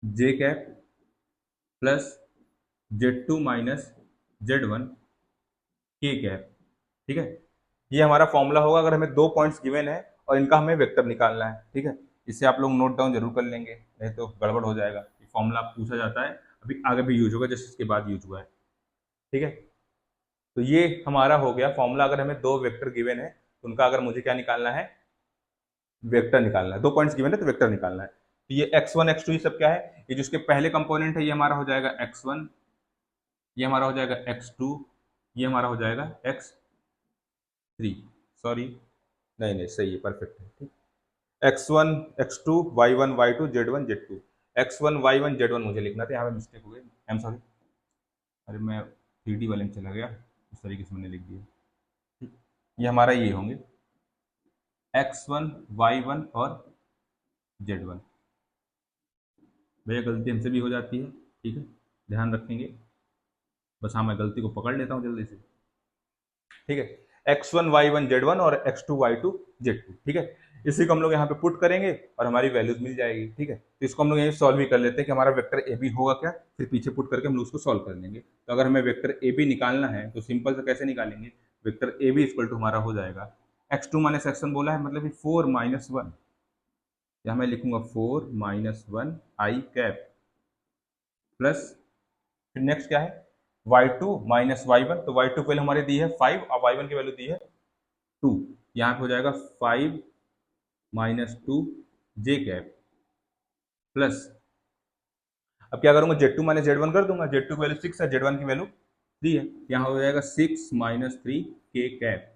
J cap plus Z2 minus Z1 K cap, ठीक है। ये हमारा फॉर्मूला होगा अगर हमें दो पॉइंट्स गिवन है और इनका हमें वेक्टर निकालना है, ठीक है। इसे आप लोग नोट डाउन जरूर कर लेंगे, नहीं तो गड़बड़ हो जाएगा। ये फॉर्मूला पूछा जाता है, अभी आगे भी यूज होगा जैसे इसके बाद यूज हुआ है, ठीक है। तो ये हमारा हो गया फॉर्मूला। अगर हमें दो वेक्टर गिवन है तो उनका अगर मुझे क्या निकालना है? वेक्टर निकालना है। दो पॉइंट्स गिवन है तो वेक्टर निकालना है। तो ये x1 x2 ये सब क्या है? ये जो इसके पहले कंपोनेंट है ये हमारा हो जाएगा x1, ये हमारा हो जाएगा x2, ये हमारा हो जाएगा x3, सॉरी नहीं नहीं सही है, परफेक्ट है, ठीक। x1 x2 y1 y2 z1 z2, x1 y1 z1 मुझे लिखना था, यहाँ पे मिस्टेक हो गई, आई एम सॉरी। अरे मैं 3D वाले में चला गया, उस तरीके से मैंने लिख दिया, ठीक। ये हमारा ये होंगे x1 y1 और z1। भैया गलती हमसे भी हो जाती है, ठीक है, ध्यान रखेंगे। बस हाँ मैं गलती को पकड़ लेता हूँ जल्दी से, ठीक है। x1 y1 z1 और x2 y2 z2, ठीक है। इसी को हम लोग यहाँ पे पुट करेंगे और हमारी वैल्यूज मिल जाएगी, ठीक है। तो इसको हम लोग यही सॉल्व भी कर लेते हैं कि हमारा वेक्टर ए बी होगा क्या, फिर पीछे पुट करके हम लोग उसको सॉल्व कर लेंगे। तो अगर हमें वेक्टर ए बी निकालना है तो सिंपल से कैसे निकालेंगे? Vector A B equal to हमारा हो जाएगा x2 माइनस x1 बोला है, मतलब 4 माइनस 1, यहाँ मैं लिखूंगा 4 माइनस 1 आई कैप प्लस, फिर नेक्स्ट क्या है y2 माइनस y1, तो y2 की वैल्यू हमारी दी है 5 और y1 की वैल्यू दी है 2, यहाँ पे हो जाएगा 5 माइनस 2 जे कैप प्लस, अब क्या करूंगा Z2 माइनस Z1 कर दूंगा, Z2 की वैल्यू 6 है, Z1 की वैल्यू 3 है, यहाँ हो जाएगा 6 माइनस 3 के कैप,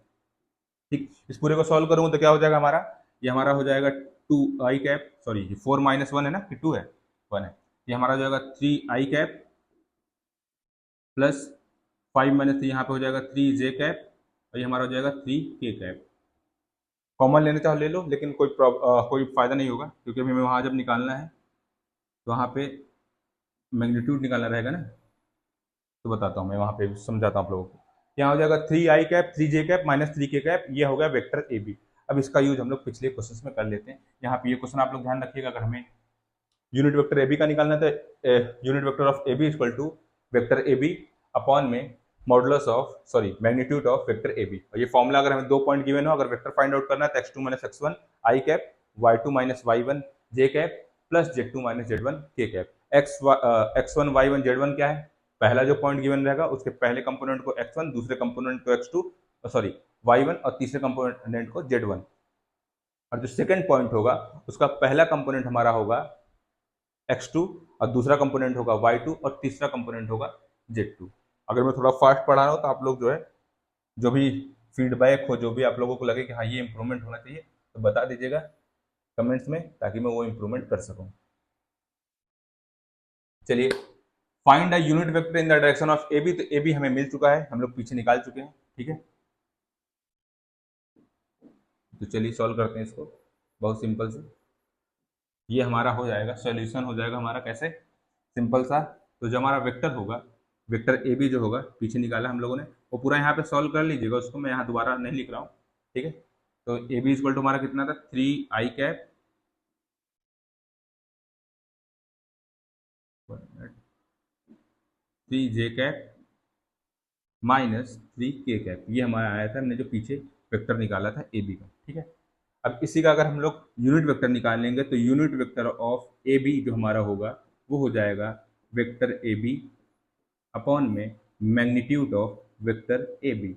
ठीक। इस पूरे को सॉल्व करूंगा तो क्या हो जाएगा हमारा? ये हमारा हो जाएगा 2 आई कैप, सॉरी 4 माइनस 1 है ना कि 2 है, 1 है, ये हमारा हो जाएगा 3 आई कैप प्लस 5 माइनस 3, यहाँ पे हो जाएगा 3 जे कैप और ये हमारा हो जाएगा 3 के कैप। कॉमन लेने चाहो ले लो, लेकिन कोई फायदा नहीं होगा क्योंकि हमें वहाँ जब निकालना है तो वहाँ पे मैग्नीट्यूड निकालना रहेगा ना। तो बताता हूँ मैं, वहाँ पे समझाता हूँ आप लोगों को। यहाँ हो जाएगा 3 I cap 3 J cap minus 3 K cap, ये हो गया वेक्टर ए बी। अब इसका यूज हम लोग पिछले क्वेश्चन में कर लेते हैं। यहाँ पे ये क्वेश्चन आप लोग ध्यान रखिएगा, अगर हमें यूनिट वेक्टर ए बी का निकालना था, unit vector of A B equal to vector A B upon में modulus of magnitude of vector A B. और ये फॉर्मूला अगर हमें 2 पॉइंट गिवन हो, अगर वेक्टर फाइंड आउट करना है तो x2 minus x1 I cap, y2 minus y1 J cap plus z2 minus z1 K cap. x1 y1 z1 क्या है, पहला जो पॉइंट गिवन रहेगा उसके पहले कंपोनेंट को x1, दूसरे कंपोनेंट को x2 y1 और तीसरे कंपोनेंट को z1। और जो सेकंड पॉइंट होगा उसका पहला कंपोनेंट हमारा होगा x2 और दूसरा कंपोनेंट होगा y2 और तीसरा कंपोनेंट होगा z2। अगर मैं थोड़ा फास्ट पढ़ा रहा हूँ तो आप लोग जो है जो भी फीडबैक हो, जो भी आप लोगों को लगे कि हाँ ये इंप्रूवमेंट होना चाहिए तो बता दीजिएगा कमेंट्स में, ताकि मैं वो इंप्रूवमेंट कर सकूं। चलिए, find a unit vector in the direction of A B. तो ए बी हमें मिल चुका है, हम लोग पीछे निकाल चुके हैं, ठीक है। तो चलिए सॉल्व करते हैं इसको, बहुत सिंपल से ये हमारा हो जाएगा, सॉल्यूशन हो जाएगा हमारा कैसे, सिंपल सा। तो जो हमारा वेक्टर होगा, वेक्टर ए बी जो होगा पीछे निकाला हम लोगों ने, वो पूरा यहाँ पे सॉल्व कर लीजिएगा, उसको मैं यहाँ दोबारा नहीं लिख रहा हूँ, ठीक है। तो ए बी इक्वल टू हमारा कितना था, 3 I cap 3 J cap minus 3 K cap, ये हमारा आया था, हमने जो पीछे वेक्टर निकाला था ए बी का, ठीक है। अब इसी का अगर हम लोग यूनिट वेक्टर निकालेंगे तो unit vector of A B जो हमारा होगा वो हो जाएगा वेक्टर ए बी अपॉन में magnitude of vector A B.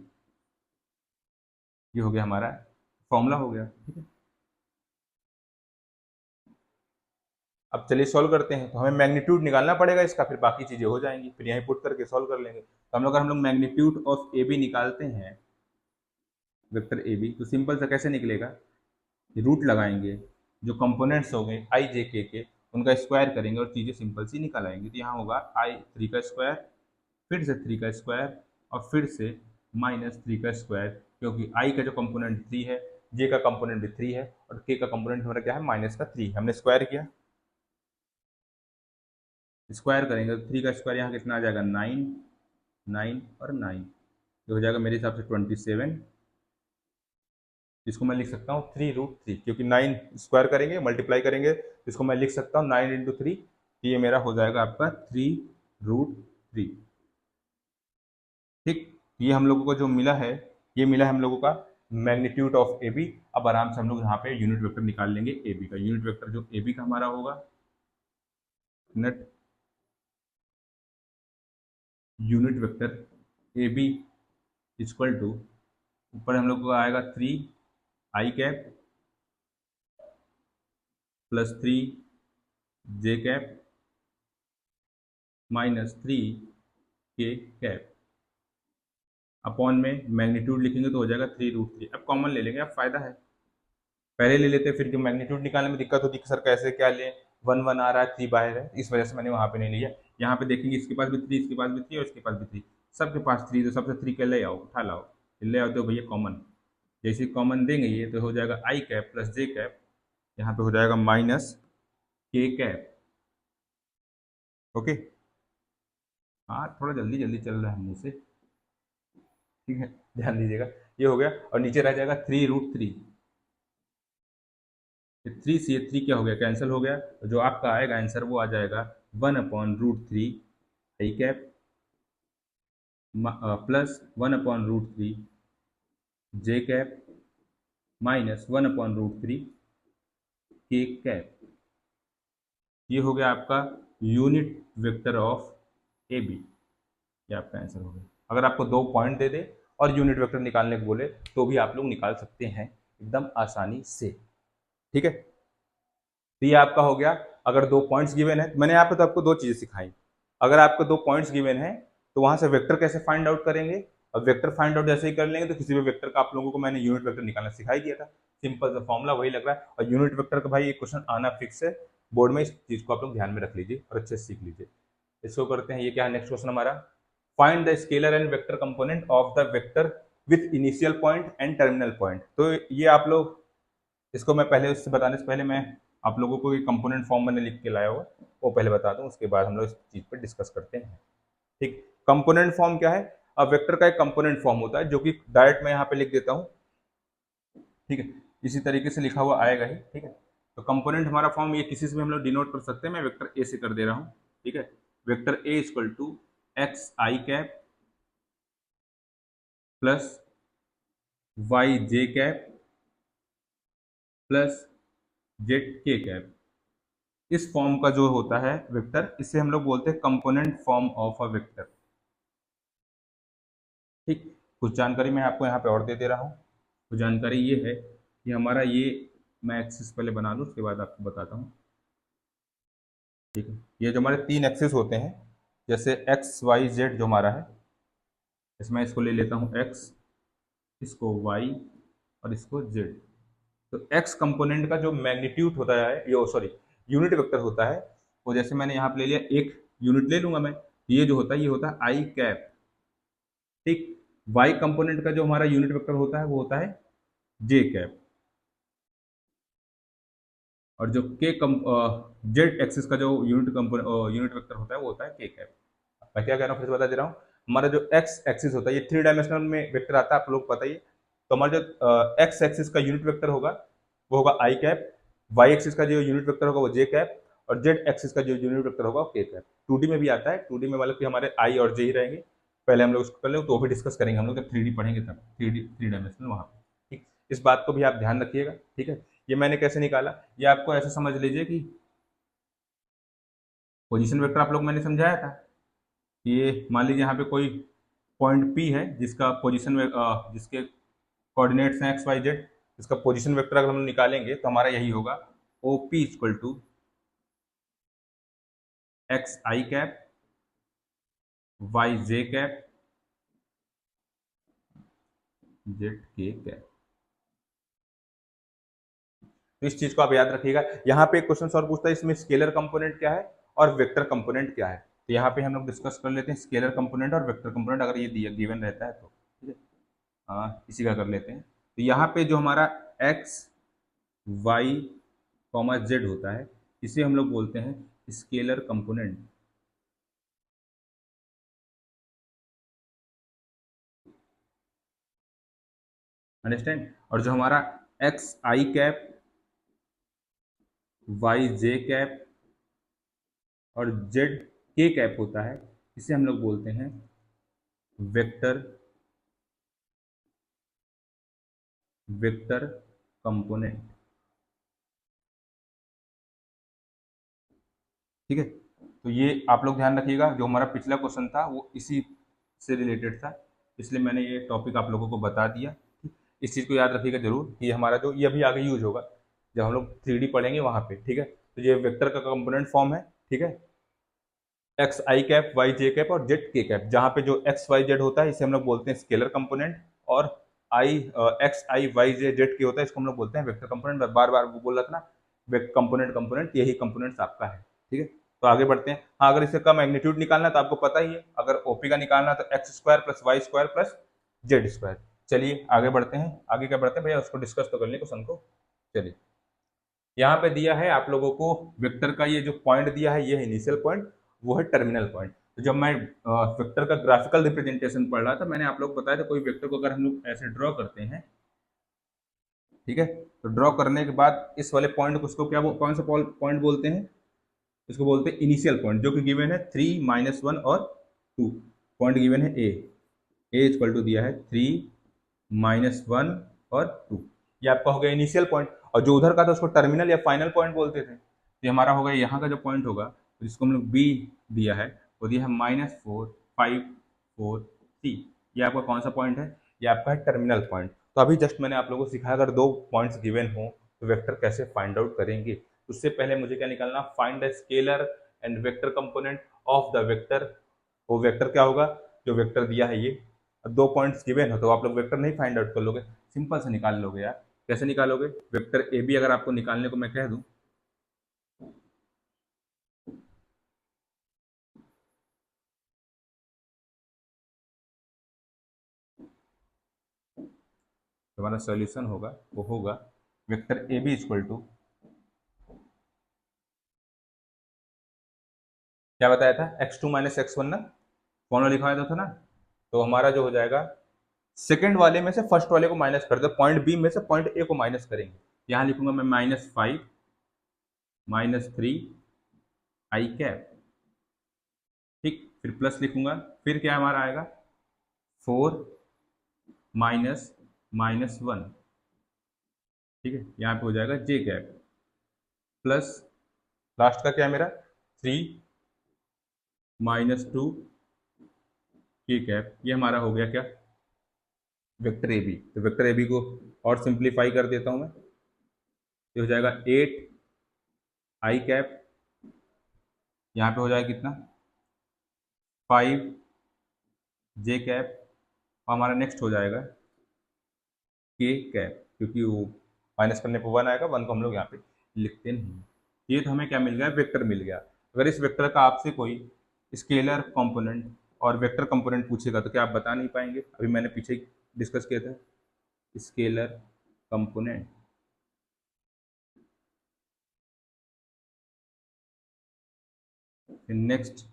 ये हो गया हमारा फॉर्मूला हो गया, ठीक है। अब चलिए सॉल्व करते हैं। तो हमें मैग्नीट्यूड निकालना पड़ेगा इसका, फिर बाकी चीजें हो जाएंगी, फिर यहीं पुट करके सॉल्व कर लेंगे। तो हम लोग मैग्नीट्यूड ऑफ ए बी निकालते हैं वेक्टर ए बी, तो सिंपल सा कैसे निकलेगा, रूट लगाएंगे, जो कंपोनेंट्स हो गए आई जे के उनका स्क्वायर करेंगे और चीज़ें सिंपल सी निकल आएंगी। तो यहाँ होगा आई 3 का स्क्वायर, फिर से 3 का स्क्वायर और फिर से माइनस 3 का स्क्वायर, क्योंकि आई का जो कंपोनेंट 3 है, जे का कंपोनेंट भी 3 है और के का कंपोनेंट हमारा क्या है, माइनस का 3। हमने स्क्वायर किया, स्क्वायर करेंगे तो 3 का स्क्वायर यहाँ कितना आ जाएगा, 9, 9 और 9, जो हो जाएगा मेरे हिसाब से 27। इसको मैं लिख सकता हूँ 3√3, क्योंकि 9 स्क्वायर करेंगे, मल्टीप्लाई करेंगे, इसको मैं लिख सकता हूँ 9 × 3, तो ये मेरा हो जाएगा आपका 3√3, ठीक। ये हम लोगों को जो मिला है, ये मिला है हम लोगों का मैग्नीट्यूड ऑफ ए बी। अब आराम से हम लोग यहाँ पे यूनिट वेक्टर निकाल लेंगे ए बी का। यूनिट वेक्टर जो ए बी का हमारा होगा, unit vector A B equal to, ऊपर हम लोग को आएगा 3 I cap plus 3 J cap minus 3 K cap upon में मैग्नीट्यूड लिखेंगे तो हो जाएगा 3√3। अब कॉमन ले लेंगे, अब फायदा है, पहले ले लेते हैं, फिर जो मैग्नीट्यूड निकालने में दिक्कत होती है सर कैसे क्या लें, 1 आ रहा है, 3 बाहर है, इस वजह से मैंने वहाँ पे नहीं लिया। यहाँ पे देखेंगे इसके पास भी 3, इसके पास भी 3 और इसके पास भी 3, सबके पास 3, तो सबसे 3 के ले आओ, उठा लाओ, ले आओ तो भैया कॉमन, जैसे कॉमन देंगे ये तो हो जाएगा I cap plus J cap, यहाँ पे हो जाएगा माइनस के कैप, ओके। हाँ थोड़ा जल्दी जल्दी चल रहा है मुँह से, ठीक है, ध्यान दीजिएगा। ये हो गया और नीचे रह जाएगा 3√3, 3 से 3 क्या हो गया, कैंसिल हो गया, तो जो आपका आएगा आंसर वो आ जाएगा 1/√3 I cap plus 1/√3 J cap minus 1/√3 K cap. ये हो गया आपका unit vector of A B, ये आपका आंसर हो गया। अगर आपको 2 पॉइंट दे दे और यूनिट वेक्टर निकालने को बोले तो भी आप लोग निकाल सकते हैं एकदम आसानी से, ठीक है। तो ये आपका हो गया, अगर 2 पॉइंट्स गिवन है, मैंने यहाँ पे तो आपको 2 चीजें सिखाई। अगर आपको 2 पॉइंट्स गिवन है तो वहां से वेक्टर कैसे फाइंड आउट करेंगे, और वेक्टर फाइंड आउट जैसे ही कर लेंगे तो किसी भी वेक्टर का आप लोगों को मैंने यूनिट वेक्टर निकालना सिखाई दिया था, सिंपल सा फॉर्मूला वही लग रहा है। और यूनिट वेक्टर का भाई ये क्वेश्चन आना फिक्स है बोर्ड में, इस चीज को आप लोग ध्यान में रख लीजिए और अच्छे से सीख लीजिए। इसको करते हैं, ये क्या है नेक्स्ट क्वेश्चन हमारा, find the scalar and vector component of the vector with initial point and terminal point. तो ये आप लोग, इसको मैं पहले उससे बताने से पहले मैं आप लोगों को कंपोनेंट फॉर्म मैंने लिख के लाया हुआ वो पहले बता दूं, उसके बाद हम लोग इस चीज पर डिस्कस करते हैं, ठीक। कंपोनेंट फॉर्म क्या है, अब वेक्टर का एक कंपोनेंट फॉर्म होता है जो कि डायरेक्ट मैं यहाँ पे लिख देता हूँ, ठीक है, इसी तरीके से लिखा हुआ आएगा ही, ठीक है। तो कंपोनेंट हमारा फॉर्म ये किसी से भी हम लोग डिनोट कर सकते हैं। मैं वेक्टर ए से कर दे रहा हूँ, ठीक है। Vector A equal to X I cap plus Y J cap plus Z K cap. इस फॉर्म का जो होता है वेक्टर, इसे हम लोग बोलते हैं component form of a vector. ठीक, कुछ जानकारी मैं आपको यहाँ पे और दे रहा हूँ। तो जानकारी ये है कि हमारा ये, मैं एक्सिस पहले बना लूँ उसके बाद आपको बताता हूँ। ठीक है, ये जो हमारे 3 एक्सिस होते हैं, जैसे एक्स वाई जेड जो हमारा है, इसमें इसको ले लेता हूँ एक्स, इसको वाई और इसको जेड। तो एक्स कंपोनेंट का जो मैग्नीट्यूड होता है, ये सॉरी यूनिट वेक्टर होता है, वो जैसे मैंने यहाँ पे ले लिया, एक यूनिट ले लूंगा मैं, ये जो होता है ये होता है आई कैप। ठीक, वाई कंपोनेंट का जो हमारा यूनिट वेक्टर होता है वो होता है जे कैप, और जो के जेड एक्सिस का जो यूनिट वेक्टर होता है वो होता है के कैप। मैं क्या कह रहा हूँ फिर से बता दे रहा हूँ। हमारा जो एक्स एक्सिस होता है ये 3 डायमेंशनल में वेक्टर आता है, आप लोग पता ही है। तो हमारा जो एक्स एक्सिस का यूनिट वेक्टर होगा वो होगा आई कैप, वाई एक्सिस का जो यूनिट वेक्टर होगा वो जे कैप, और जेड एक्सिस का जो यूनिट वेक्टर होगा वो के कैप। 2D में भी आता है, 2D में मतलब कि हमारे आई और जे ही रहेंगे। पहले हम लोग उसको कर ले, तो वो भी डिस्कस करेंगे हम लोग जब 3D पढ़ेंगे तब, 3 डायमेंशनल वहाँ पे। ठीक, इस बात को भी आप ध्यान रखिएगा, ठीक है। ये मैंने कैसे निकाला, ये आपको ऐसे समझ लीजिए कि पोजीशन वेक्टर आप लोग मैंने समझाया था। ये मान लीजिए यहाँ पे कोई पॉइंट पी है जिसका पोजीशन जिसके कोऑर्डिनेट्स हैं एक्स वाई जेड, इसका पोजीशन वेक्टर अगर हम निकालेंगे तो हमारा यही होगा, O P equal to X I cap Y J cap Z K cap. तो इस चीज को आप याद रखिएगा। यहाँ पे एक क्वेश्चन और पूछता है इसमें स्केलर कंपोनेंट क्या है और वेक्टर कंपोनेंट क्या है। तो यहाँ पे हम लोग डिस्कस कर लेते हैं स्केलर कंपोनेंट और वेक्टर कंपोनेंट, अगर ये दिया गिवन रहता है तो, ठीक है। इसी का कर लेते हैं। तो यहाँ पे जो हमारा एक्स वाई कॉमा जेड होता है, इसे हम लोग बोलते हैं स्केलर कंपोनेंट। अंडरस्टैंड। और जो हमारा x I cap Y J cap और जेड के कैप होता है, इसे हम लोग बोलते हैं वेक्टर वेक्टर कंपोनेंट। ठीक है, तो ये आप लोग ध्यान रखिएगा, जो हमारा पिछला क्वेश्चन था वो इसी से रिलेटेड था, इसलिए मैंने ये टॉपिक आप लोगों को बता दिया। ठीक, इस चीज़ को याद रखिएगा जरूर कि हमारा जो ये अभी आगे यूज होगा जब हम लोग 3D पढ़ेंगे वहाँ पे। ठीक है, तो ये वेक्टर का कंपोनेंट फॉर्म है, ठीक है। X I cap Y J cap और जेड के कैप, जहाँ पे जो एक्स वाई जेड होता है इसे हम लोग बोलते हैं स्केलर कंपोनेंट, और आई एक्स आई वाई जे जेड के होता है इसको हम लोग बोलते हैं वेक्टर कंपोनेंट। बार बार वो बोल रहा था ना, कंपोनेंट कंपोनेंट यही कंपोनेंट्स आपका है, ठीक है। तो आगे बढ़ते हैं। हाँ, अगर इसका मैग्नीट्यूड निकालना है तो आपको पता ही है, अगर ओपी का निकालना है तो X square plus Y square plus Z square. चलिए आगे बढ़ते हैं, आगे क्या बढ़ते हैं भैया, उसको डिस्कस तो कर लें क्वेश्चन को। चलिए, यहाँ पे दिया है आप लोगों को वेक्टर का ये जो पॉइंट दिया है, ये है इनिशियल पॉइंट, वो है टर्मिनल पॉइंट। तो जब मैं वेक्टर का ग्राफिकल रिप्रेजेंटेशन पढ़ रहा था, मैंने आप लोग को बताया था कोई वेक्टर को अगर हम लोग ऐसे ड्रॉ करते हैं, ठीक है, तो ड्रॉ करने के बाद इस वाले पॉइंट को, उसको क्या कौन सा पॉइंट बोलते हैं, इसको बोलते हैं इनिशियल पॉइंट, जो कि गिवन है 3 -1 और 2। पॉइंट गिवन है ए इक्वल टू दिया है 3 -1 और 2, ये आपका हो गया इनिशियल पॉइंट। और जो उधर का था उसको टर्मिनल या फाइनल पॉइंट बोलते थे। ये हमारा हो गया यहाँ का जो पॉइंट होगा, तो जिसको हम लोग बी दिया है, वो दिया है -4 5 4 3। ये आपका कौन सा पॉइंट है, ये आपका है टर्मिनल पॉइंट। तो अभी जस्ट मैंने आप लोगों को सिखाया, अगर 2 पॉइंट्स गिवन हो तो वेक्टर कैसे फाइंड आउट करेंगे। उससे पहले मुझे क्या निकालना, find the scalar and vector component of the vector. वो वेक्टर क्या होगा, जो वेक्टर दिया है ये, 2 पॉइंट्स गिवन हो तो आप लोग वेक्टर नहीं फाइंड आउट कर लोगे, सिंपल से निकाल लोगे यार। कैसे निकालोगे, वेक्टर ए बी अगर आपको निकालने को मैं कह दूं, तो हमारा सॉल्यूशन होगा, वो होगा vector A B equal to, क्या बताया था, x2 - x1 ना, फॉर्मूला लिखा था ना। तो हमारा जो हो जाएगा, सेकंड वाले में से फर्स्ट वाले को माइनस कर दो, पॉइंट बी में से पॉइंट ए को माइनस करेंगे। यहाँ लिखूंगा मैं -5 -3 i कैप, ठीक। फिर प्लस लिखूंगा, फिर क्या हमारा आएगा 4 - -1, ठीक है। यहाँ पे हो जाएगा j कैप प्लस लास्ट का क्या है मेरा 3 - 2 k कैप। ये हमारा हो गया क्या वेक्टर ए बी। तो वेक्टर ए बी को और सिंप्लीफाई कर देता हूं मैं, ये हो जाएगा 8 i कैप, यहाँ पे हो जाएगा कितना 5 j कैप, और हमारा नेक्स्ट हो जाएगा k कैप, क्योंकि वो माइनस करने पर 1 आएगा, 1 को हम लोग यहाँ पे लिखते नहीं। ये तो हमें क्या मिल गया वेक्टर मिल गया। अगर इस वेक्टर का आपसे कोई स्केलर कंपोनेंट और वेक्टर कंपोनेंट पूछेगा तो क्या आप बता नहीं पाएंगे? अभी मैंने पीछे डिस्कस किया था स्केलर कंपोनेंट, नेक्स्ट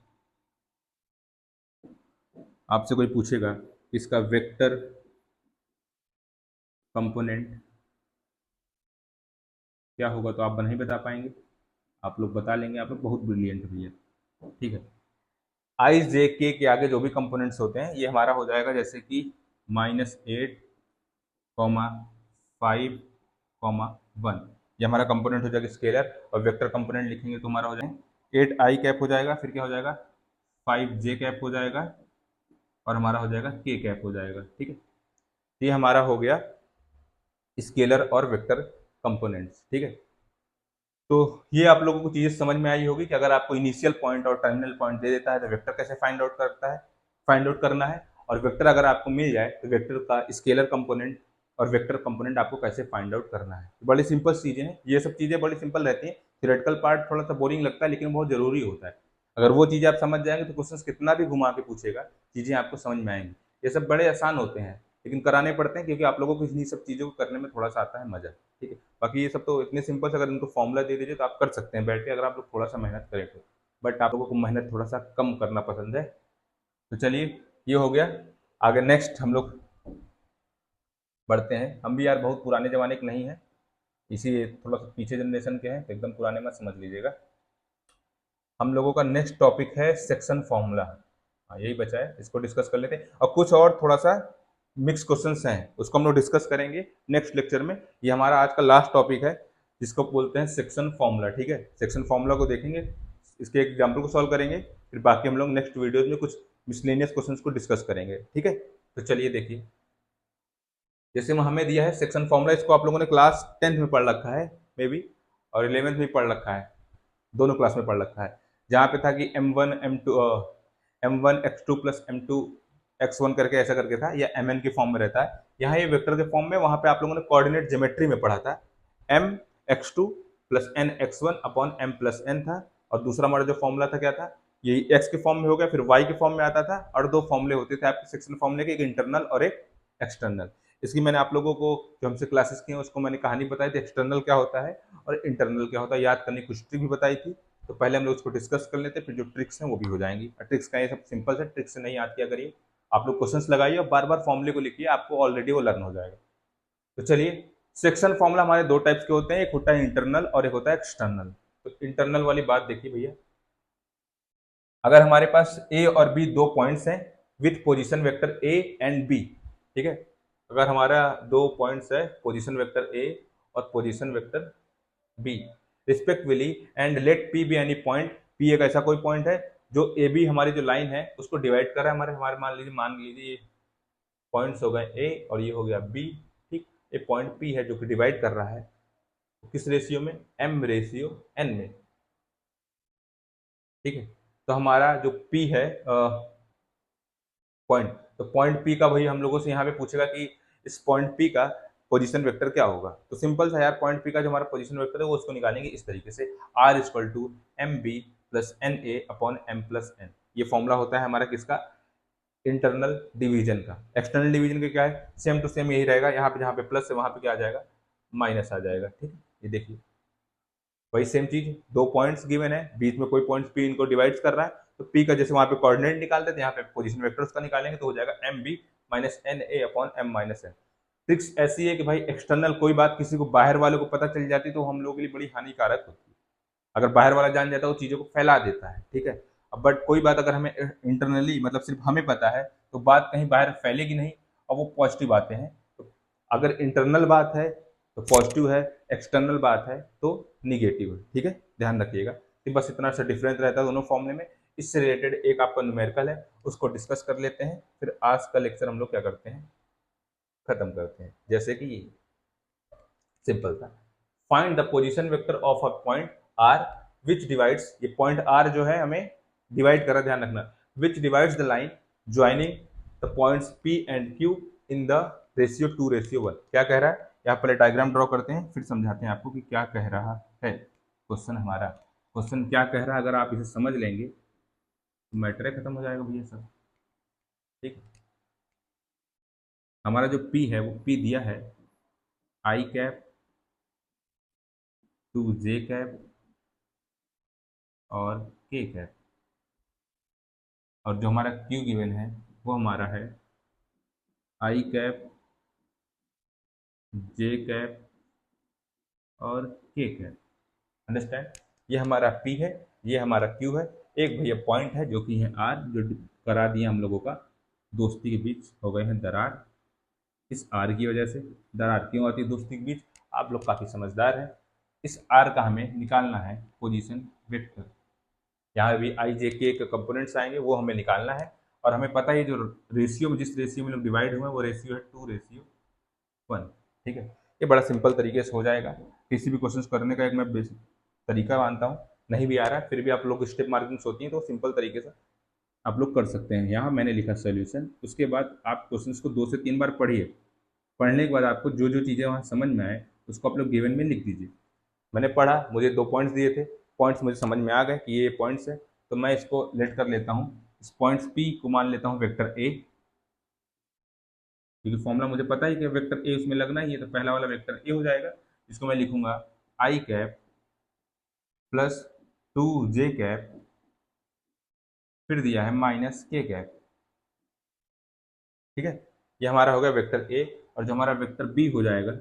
आपसे कोई पूछेगा इसका वेक्टर कंपोनेंट क्या होगा तो आप नहीं बता पाएंगे। आप लोग बता लेंगे, आप लोग बहुत ब्रिलियंट भैया, ठीक है। आई जे के आगे जो भी कंपोनेंट्स होते हैं ये हमारा हो जाएगा जैसे कि -8, 5, 1, ये हमारा कंपोनेंट हो जाएगा स्केलर। और वेक्टर कंपोनेंट लिखेंगे तो हमारा हो जाएगा 8 i कैप हो जाएगा, फिर क्या हो जाएगा 5 j कैप हो जाएगा, और हमारा हो जाएगा k कैप हो जाएगा, ठीक है। ये हमारा हो गया स्केलर और वेक्टर कंपोनेंट्स, ठीक है। तो ये आप लोगों को चीज़ें समझ में आई होगी कि अगर आपको इनिशियल पॉइंट और टर्मिनल पॉइंट दे देता है तो वेक्टर कैसे फाइंड आउट करना है, और वेक्टर अगर आपको मिल जाए तो वेक्टर का स्केलर कंपोनेंट और वेक्टर कंपोनेंट आपको कैसे फाइंड आउट करना है। तो बड़ी सिंपल चीज़ें हैं, ये सब चीज़ें बड़ी सिंपल रहती हैं। थियोरेटिकल पार्ट थोड़ा सा बोरिंग लगता है लेकिन बहुत जरूरी होता है। अगर वो चीज़ें आप समझ जाएंगे तो क्वेश्चन कितना भी घुमा के पूछेगा चीज़ें आपको समझ में आएंगी। ये सब बड़े आसान होते हैं लेकिन कराने पड़ते हैं क्योंकि आप लोगों को इन्हीं सब चीज़ों को करने में थोड़ा सा आता है मजा, ठीक है। बाकी ये सब तो इतने सिंपल से अगर इनको फॉर्मूला दे दीजिए तो आप कर सकते हैं बैठ के, अगर आप लोग थोड़ा सा मेहनत करें तो। बट आप लोगों को मेहनत थोड़ा सा कम करना पसंद है। तो चलिए ये हो गया। आगे नेक्स्ट हम लोग बढ़ते हैं। हम भी यार बहुत पुराने ज़माने के नहीं हैं, इसी थोड़ा सा पीछे जनरेशन के हैं, तो एकदम पुराने मत समझ लीजिएगा। हम लोगों का नेक्स्ट टॉपिक है सेक्शन फॉर्मूला। हाँ यही बचा है, इसको डिस्कस कर लेते हैं। और कुछ और थोड़ा सा मिक्स क्वेश्चंस हैं उसको हम लोग डिस्कस करेंगे नेक्स्ट लेक्चर में। ये हमारा आज का लास्ट टॉपिक है जिसको बोलते हैं सेक्शन फॉर्मूला, ठीक है। सेक्शन फॉर्मूला को देखेंगे, इसके एग्जाम्पल को सॉल्व करेंगे, फिर बाकी हम लोग नेक्स्ट वीडियोज में कुछ मिसलेनियस क्वेश्चंस को डिस्कस करेंगे, ठीक है। तो चलिए देखिए, जैसे हमें दिया है सेक्शन फॉर्मूला, इसको आप लोगों ने क्लास 10th में पढ़ रखा है मे बी, और 11th में पढ़ रखा है, दोनों क्लास में पढ़ रखा है। जहाँ पे था कि m1 x2 plus m2 x1 करके ऐसा करके था, या mn की फॉर्म में रहता है। यहाँ ये वेक्टर के फॉर्म में, वहाँ पे आप लोगों ने कोऑर्डिनेट ज्योमेट्री में पढ़ा था m x2 plus n x1 upon m plus n था। और दूसरा हमारा जो फॉर्मूला था क्या था, ये x के फॉर्म में हो गया, फिर y के फॉर्म में आता था, और दो फॉर्मूले होते थे आपके सेक्शन फॉर्मूले के, एक इंटरनल और एक एक्सटर्नल। इसकी मैंने आप लोगों को जो हमसे क्लासेस की हैं उसको मैंने कहानी बताई थी एक्सटर्नल क्या होता है और इंटरनल क्या होता है, याद करने की कुछ ट्रिक भी बताई थी। तो पहले हम लोग उसको डिस्कस कर लेते हैं, फिर जो ट्रिक्स हैं वो भी हो जाएंगी। और ट्रिक्स का ये सब सिंपल से, ट्रिक्स से नहीं याद किया करिए, आप लोग क्वेश्चंस लगाइए और बार बार फॉर्मूले को लिखिए, आपको ऑलरेडी वो लर्न हो जाएगा। तो चलिए, सेक्शन फॉर्मूला हमारे दो टाइप्स के होते हैं, एक होता है इंटरनल और एक होता है एक्सटर्नल। तो इंटरनल वाली बात देखिए भैया, अगर हमारे पास ए और बी दो पॉइंट्स हैं with position vector A and B, ठीक है। अगर हमारा दो पॉइंट्स है पोजीशन वेक्टर ए और position vector B respectively, and let P be any point, P एक ऐसा कोई पॉइंट है जो ए बी हमारी जो लाइन है उसको डिवाइड कर रहा है, हमारे हमारे मान लीजिए ये पॉइंट्स हो गए ए और ये हो गया बी, ठीक। ये पॉइंट पी है जो कि डिवाइड कर रहा है, किस रेशियो में, m रेशियो n में, ठीक है। तो हमारा जो p है पॉइंट, तो पॉइंट p का भाई हम लोगों से यहाँ पे पूछेगा कि इस पॉइंट p का पोजीशन वेक्टर क्या होगा। तो सिंपल सा यार, पॉइंट p का जो हमारा पोजीशन वेक्टर है वो उसको निकालेंगे इस तरीके से, r equal to M B plus N A upon M plus N. ये फॉर्मूला होता है हमारा किसका, इंटरनल डिवीजन का। एक्सटर्नल डिवीजन का क्या है, सेम टू सेम यही रहेगा, यहाँ पे जहाँ पे प्लस है वहाँ पे क्या आ जाएगा, माइनस आ जाएगा, ठीक है। ये देखिए वही सेम चीज, दो पॉइंट्स गिवन है, बीच में कोई पॉइंट्स पी इनको डिवाइड कर रहा है, तो पी का जैसे वहां पे कोऑर्डिनेट निकालते थे यहाँ पे पोजीशन वेक्टर्स का निकालेंगे तो हो जाएगा M B minus N A upon M minus N. Tricks ऐसी है कि भाई एक्सटर्नल कोई बात किसी को बाहर वाले को पता चल जाती तो हम लोगों के लिए बड़ी हानिकारक होती है। अगर बाहर वाला जान जाता है वो चीज़ों को फैला देता है, ठीक है। अब बट कोई बात अगर हमें इंटरनली मतलब सिर्फ हमें पता है तो बात कहीं बाहर फैलेगी नहीं और वो पॉजिटिव बातें हैं। तो अगर इंटरनल बात है तो पॉजिटिव है, एक्सटर्नल बात है तो निगेटिव है, ठीक है। ध्यान रखिएगा कि बस इतना सा डिफरेंस रहता है दोनों फॉर्मूले में। इससे रिलेटेड एक आपका न्यूमेरिकल है, उसको डिस्कस कर लेते हैं, फिर आज का लेक्चर हम लोग क्या करते हैं, खत्म करते हैं। जैसे कि सिंपल था, find the position vector of a point R which divides, ये पॉइंट आर जो है हमें डिवाइड कर रहा है, ध्यान रखना, which divides the line joining the points P and Q in the ratio 2:1। क्या कह रहा है, यहाँ पहले डायग्राम ड्रॉ करते हैं फिर समझाते हैं आपको कि क्या कह रहा है क्वेश्चन हमारा। क्वेश्चन क्या कह रहा है अगर आप इसे समझ लेंगे तो मैटर खत्म हो जाएगा भैया सब, ठीक। हमारा जो पी है वो पी दिया है आई कैप टू जे कैप और के कैप, और जो हमारा क्यू गिवन है वो हमारा है आई कैप, जे कैप और के कैप। अंडरस्टैंड, ये हमारा पी है, ये हमारा क्यू है, एक भैया पॉइंट है जो कि है आर, जो करा दिया हम लोगों का दोस्ती के बीच हो गए हैं दरार। इस आर की वजह से दरार क्यों आती है दोस्ती के बीच, आप लोग काफ़ी समझदार हैं। इस आर का हमें निकालना है पोजीशन वेक्टर, यहाँ भी आई जे के कंपोनेंट्स आएंगे वो हमें निकालना है। और हमें पता है जो रेशियो में, जिस रेशियो में लोग डिवाइड हुए हैं वो रेशियो है 2:1, ठीक है। ये बड़ा सिंपल तरीके से हो जाएगा। किसी भी क्वेश्चन करने का एक मैं बेसिक तरीका मानता हूँ, नहीं भी आ रहा है फिर भी आप लोग स्टेप मार्किंग्स होती हैं तो सिंपल तरीके से आप लोग कर सकते हैं। यहाँ मैंने लिखा सोल्यूशन, उसके बाद आप क्वेश्चन को 2 से 3 बार पढ़िए, पढ़ने के बाद आपको जो जो चीज़ें वहाँ समझ में आए उसको आप लोग गिवन में लिख दीजिए। मैंने पढ़ा, मुझे 2 पॉइंट्स दिए थे, पॉइंट्स मुझे समझ में आ गए कि ये पॉइंट्स है, तो मैं इसको लेट कर लेता हूँ, इस पॉइंट्स पी को मान लेता हूँ वेक्टर ए, क्योंकि फॉर्मूला मुझे पता ही कि वेक्टर ए उसमें लगना ही है, तो पहला वाला वेक्टर ए हो जाएगा, जिसको मैं लिखूंगा आई कैप प्लस 2 जे कैप, फिर दिया है माइनस के कैप, ठीक है। ये हमारा हो गया वेक्टर ए, और जो हमारा वेक्टर बी हो जाएगा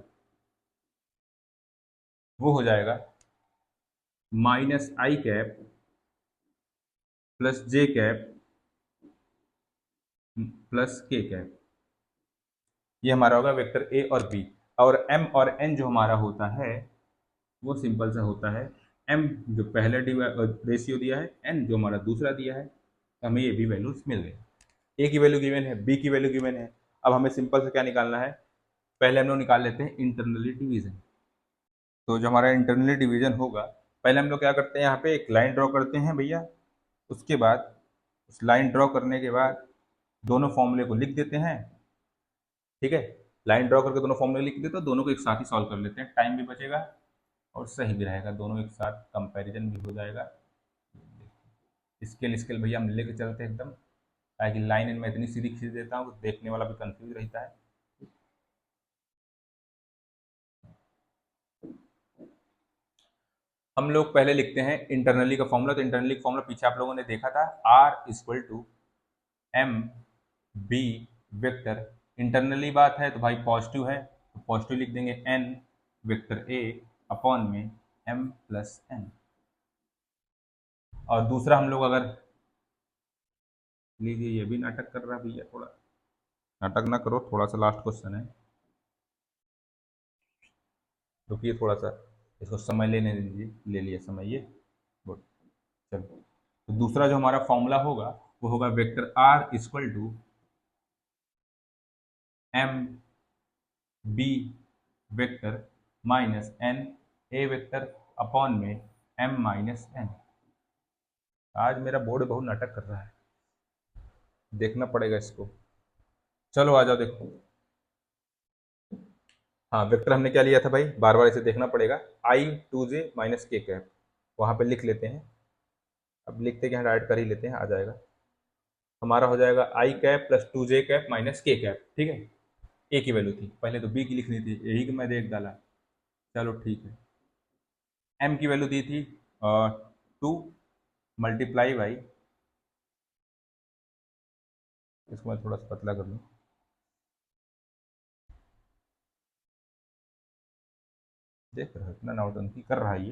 वो हो जाएगा माइनस आई कैप प्लस जे कैप प्लस के कैप। ये हमारा होगा वेक्टर ए और बी। और एम और एन जो हमारा होता है वो सिंपल सा होता है, एम जो पहले रेशियो दिया है, एन जो हमारा दूसरा दिया है, तो हमें ये भी वैल्यूज मिल गई। ए की वैल्यू गिवन है, बी की वैल्यू गिवन है। अब हमें सिंपल से क्या निकालना है, पहले हम लोग निकाल लेते हैं इंटरनली डिवीजन। तो जो हमारा इंटरनली डिवीजन होगा, पहले हम लोग क्या करते हैं, यहाँ पे एक लाइन ड्रॉ करते हैं भैया, उसके बाद उस लाइन ड्रॉ करने के बाद दोनों फॉर्मूले को लिख देते हैं, ठीक है। लाइन ड्रॉ करके दोनों फॉर्मूले लिख देते हैं, दोनों को एक साथ ही सॉल्व कर लेते हैं, टाइम भी बचेगा और सही भी रहेगा, दोनों एक साथ कंपैरिजन भी हो जाएगा। स्केल स्केल भैया हम लेके चलते हैं एकदम, ताकि लाइन में इतनी सीधी खींच देता हूँ देखने वाला भी कंफ्यूज रहता है। हम लोग पहले लिखते हैं इंटरनली का फॉर्मूला, तो इंटरनली का फॉर्मूला पीछे आप लोगों ने देखा था, R equal to M B vector. Internally बात है तो भाई पॉजिटिव है, तो पॉजिटिव लिख देंगे एन वेक्टर ए अपॉन में एम प्लस एन। और दूसरा हम लोग अगर लीजिए, ये भी नाटक कर रहा है भैया, थोड़ा नाटक ना करो, थोड़ा सा लास्ट क्वेश्चन है, रुकिए थोड़ा सा, इसको समय लेने दीजिए, ले लिया समय ये, गुड। चलो, तो दूसरा जो हमारा फॉर्मूला होगा वो होगा vector R equal to M B vector minus N A vector upon में एम माइनस एन। आज मेरा बोर्ड बहुत नाटक कर रहा है, देखना पड़ेगा इसको। चलो आ जाओ देखो, हाँ वेक्टर हमने क्या लिया था भाई, बार बार इसे देखना पड़ेगा, I2J माइनस के कैप, वहाँ पे लिख लेते हैं। अब लिखते क्या, डायरेक्ट कर ही लेते हैं, आ जाएगा। हमारा हो जाएगा I cap plus 2J cap minus K cap, ठीक है। ए की वैल्यू थी, पहले तो बी की लिखनी थी, यही कि मैं देख डाला, चलो ठीक है। एम की वैल्यू दी थी 2 × इसको मैं थोड़ा सा पतला कर लूँ, देख रहा है इतना नौटंकी कर रहा है ये।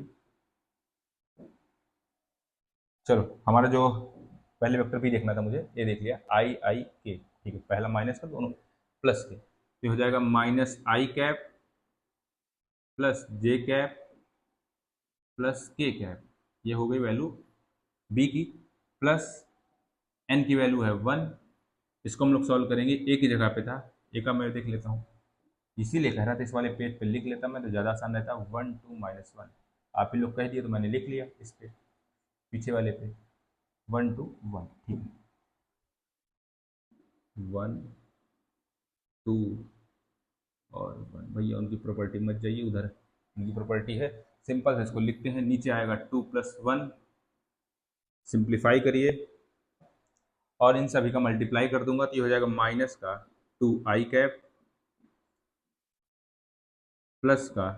चलो हमारा जो पहले वेक्टर भी देखना था मुझे, ये देख लिया आई आई के, ठीक है, पहला माइनस का, दोनों प्लस के, तो हो जाएगा माइनस आई कैप प्लस जे कैप प्लस के कैप, ये हो गई वैल्यू बी की, प्लस एन की वैल्यू है 1। इसको हम लोग सॉल्व करेंगे, ए की जगह पे था, ए का मैं देख लेता हूँ, इसीलिए कह रहा था इस वाले पेज पे लिख लेता मैं तो ज़्यादा आसान रहता, 1 2 -1, आप ही लोग कह दिए तो मैंने लिख लिया इस पे पीछे वाले पे 1 2 1, ठीक है, 1 2 और 1, भैया उनकी प्रॉपर्टी मत जाइए उधर, उनकी प्रॉपर्टी है सिंपल है, इसको लिखते हैं, नीचे आएगा 2 + 1, सिंप्लीफाई करिए और इन सभी का मल्टीप्लाई कर दूंगा तो ये हो जाएगा माइनस का 2 आई कैप प्लस का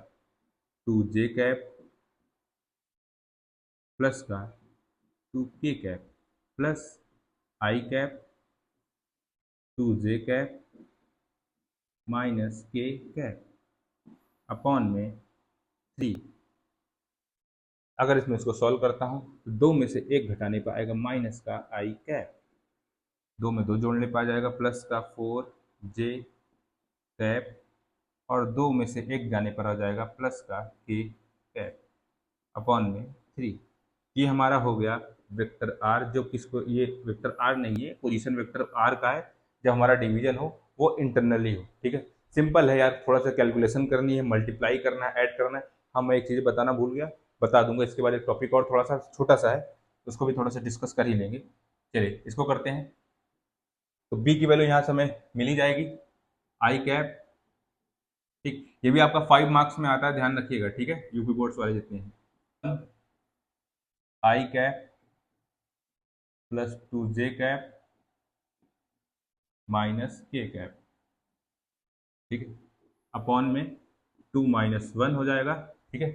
2 जे कैप प्लस का 2 के कैप प्लस आई cap 2 J cap minus K cap upon में 3। अगर इसमें इसको सॉल्व करता हूँ तो 2 में से 1 घटाने पर आएगा माइनस का आई कैप, 2 में 2 जोड़ने पर आ जाएगा प्लस का 4 जे कैप और 2 में से 1 जाने पर आ जाएगा प्लस का के कैप अपॉन में 3। ये हमारा हो गया वेक्टर आर, जो किसको, ये वेक्टर आर नहीं है, पोजीशन वेक्टर आर का है, जब हमारा डिवीजन हो वो इंटरनली हो, ठीक है। सिंपल है यार, थोड़ा सा कैलकुलेशन करनी है, मल्टीप्लाई करना है, ऐड करना है। हाँ मैं एक चीज़ बताना भूल गया, बता दूंगा इसके बाद, एक टॉपिक और थोड़ा सा छोटा सा है, उसको भी थोड़ा सा डिस्कस कर ही लेंगे। चलिए इसको करते हैं, तो बी की वैल्यू यहाँ से हमें मिल ही जाएगी, आई कैप, ठीक, ये भी आपका 5 मार्क्स में आता है, ध्यान रखिएगा, ठीक है, यूपी बोर्ड्स वाले जितने हैं, आई cap plus 2 J cap minus K cap, ठीक है, अपॉन में 2 - 1 हो जाएगा, ठीक है।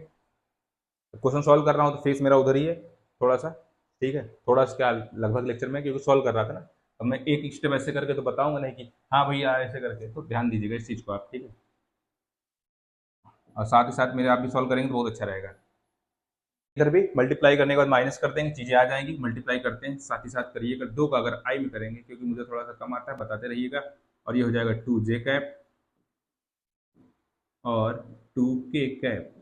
क्वेश्चन सॉल्व कर रहा हूँ तो फेस मेरा उधर ही है थोड़ा सा, ठीक है, थोड़ा सा क्या लगभग लेक्चर में, क्योंकि सॉल्व कर रहा था ना, अब मैं एक स्टेप ऐसे करके तो बताऊंगा नहीं कि हाँ भैया ऐसे करके, तो ध्यान दीजिएगा इस चीज़ को आप, ठीक है, और साथ ही साथ मेरे आप भी सॉल्व करेंगे तो बहुत अच्छा रहेगा। इधर भी मल्टीप्लाई करने के बाद माइनस कर देंगे, चीज़ें आ जाएंगी, मल्टीप्लाई करते हैं, साथ ही साथ करिएगा, 2 का अगर आई में करेंगे, क्योंकि मुझे थोड़ा सा कम आता है, बताते रहिएगा, और ये हो जाएगा 2 जे कैप और 2 के कैप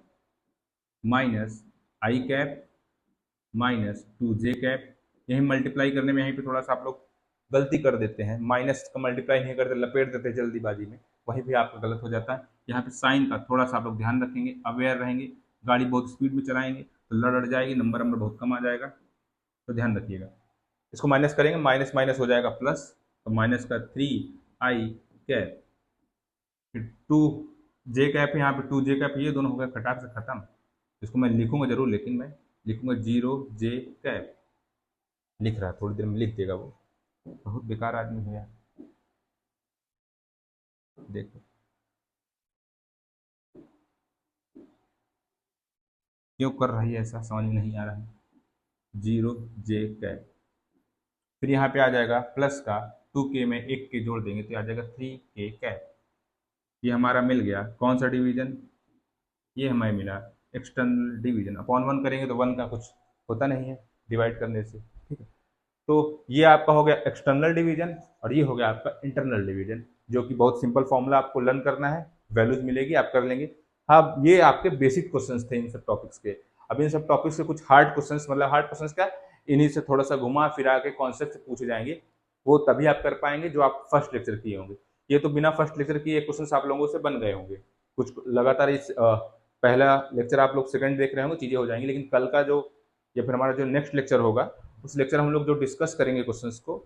माइनस आई कैप माइनस 2 जे कैप। यही मल्टीप्लाई करने में यहीं पे थोड़ा सा आप लोग गलती कर देते हैं, माइनस का मल्टीप्लाई नहीं करते, लपेट देते हैं जल्दीबाजी में, वहीं भी आपका गलत हो जाता है। यहाँ पे साइन का थोड़ा सा आप लोग ध्यान रखेंगे, अवेयर रहेंगे, गाड़ी बहुत स्पीड में चलाएंगे तो लड़ जाएगी, नंबर बहुत कम आ जाएगा, तो ध्यान रखिएगा। इसको माइनस करेंगे, माइनस माइनस हो जाएगा प्लस, तो माइनस का 3 आई कैप, फिर 2 जे कैप, यहाँ पे 2 जे कैप, ये दोनों हो गए खटाक से खत्म। इसको मैं लिखूंगा जरूर, लेकिन मैं लिखूंगा 0 जे कैप, लिख रहा है, थोड़ी देर में लिख देगा वो, बहुत बेकार आदमी है यार, देखो क्यों कर रही है ऐसा, समझ में नहीं आ रहा है, 0 जे कैप, फिर यहाँ पे आ जाएगा प्लस का 2 के में 1 के जोड़ देंगे तो आ जाएगा 3 के कैप। ये हमारा मिल गया कौन सा डिवीजन, ये हमें मिला एक्सटर्नल डिवीजन, अपॉन 1 करेंगे तो 1 का कुछ होता नहीं है डिवाइड करने से, ठीक है। तो ये आपका हो गया एक्सटर्नल डिवीजन और ये हो गया आपका इंटरनल डिवीजन, जो कि बहुत सिंपल फॉर्मूला आपको लर्न करना है, वैल्यूज मिलेगी आप कर लेंगे। हाँ ये आपके बेसिक क्वेश्चंस थे इन सब टॉपिक्स के। अब इन सब टॉपिक्स से कुछ हार्ड क्वेश्चंस, मतलब हार्ड क्वेश्चंस क्या, इन्हीं से थोड़ा सा घुमा फिरा के कॉन्सेप्ट पूछे जाएंगे, वो तभी आप कर पाएंगे जो आप फर्स्ट लेक्चर किए होंगे। ये तो बिना फर्स्ट लेक्चर किए क्वेश्चंस आप लोगों से बन गए होंगे, कुछ लगातार इस पहला लेक्चर आप लोग सेकंड देख रहे होंगे, चीजें हो जाएंगी, लेकिन कल का जो या फिर हमारा जो नेक्स्ट लेक्चर होगा, उस लेक्चर हम लोग जो डिस्कस करेंगे क्वेश्चंस को,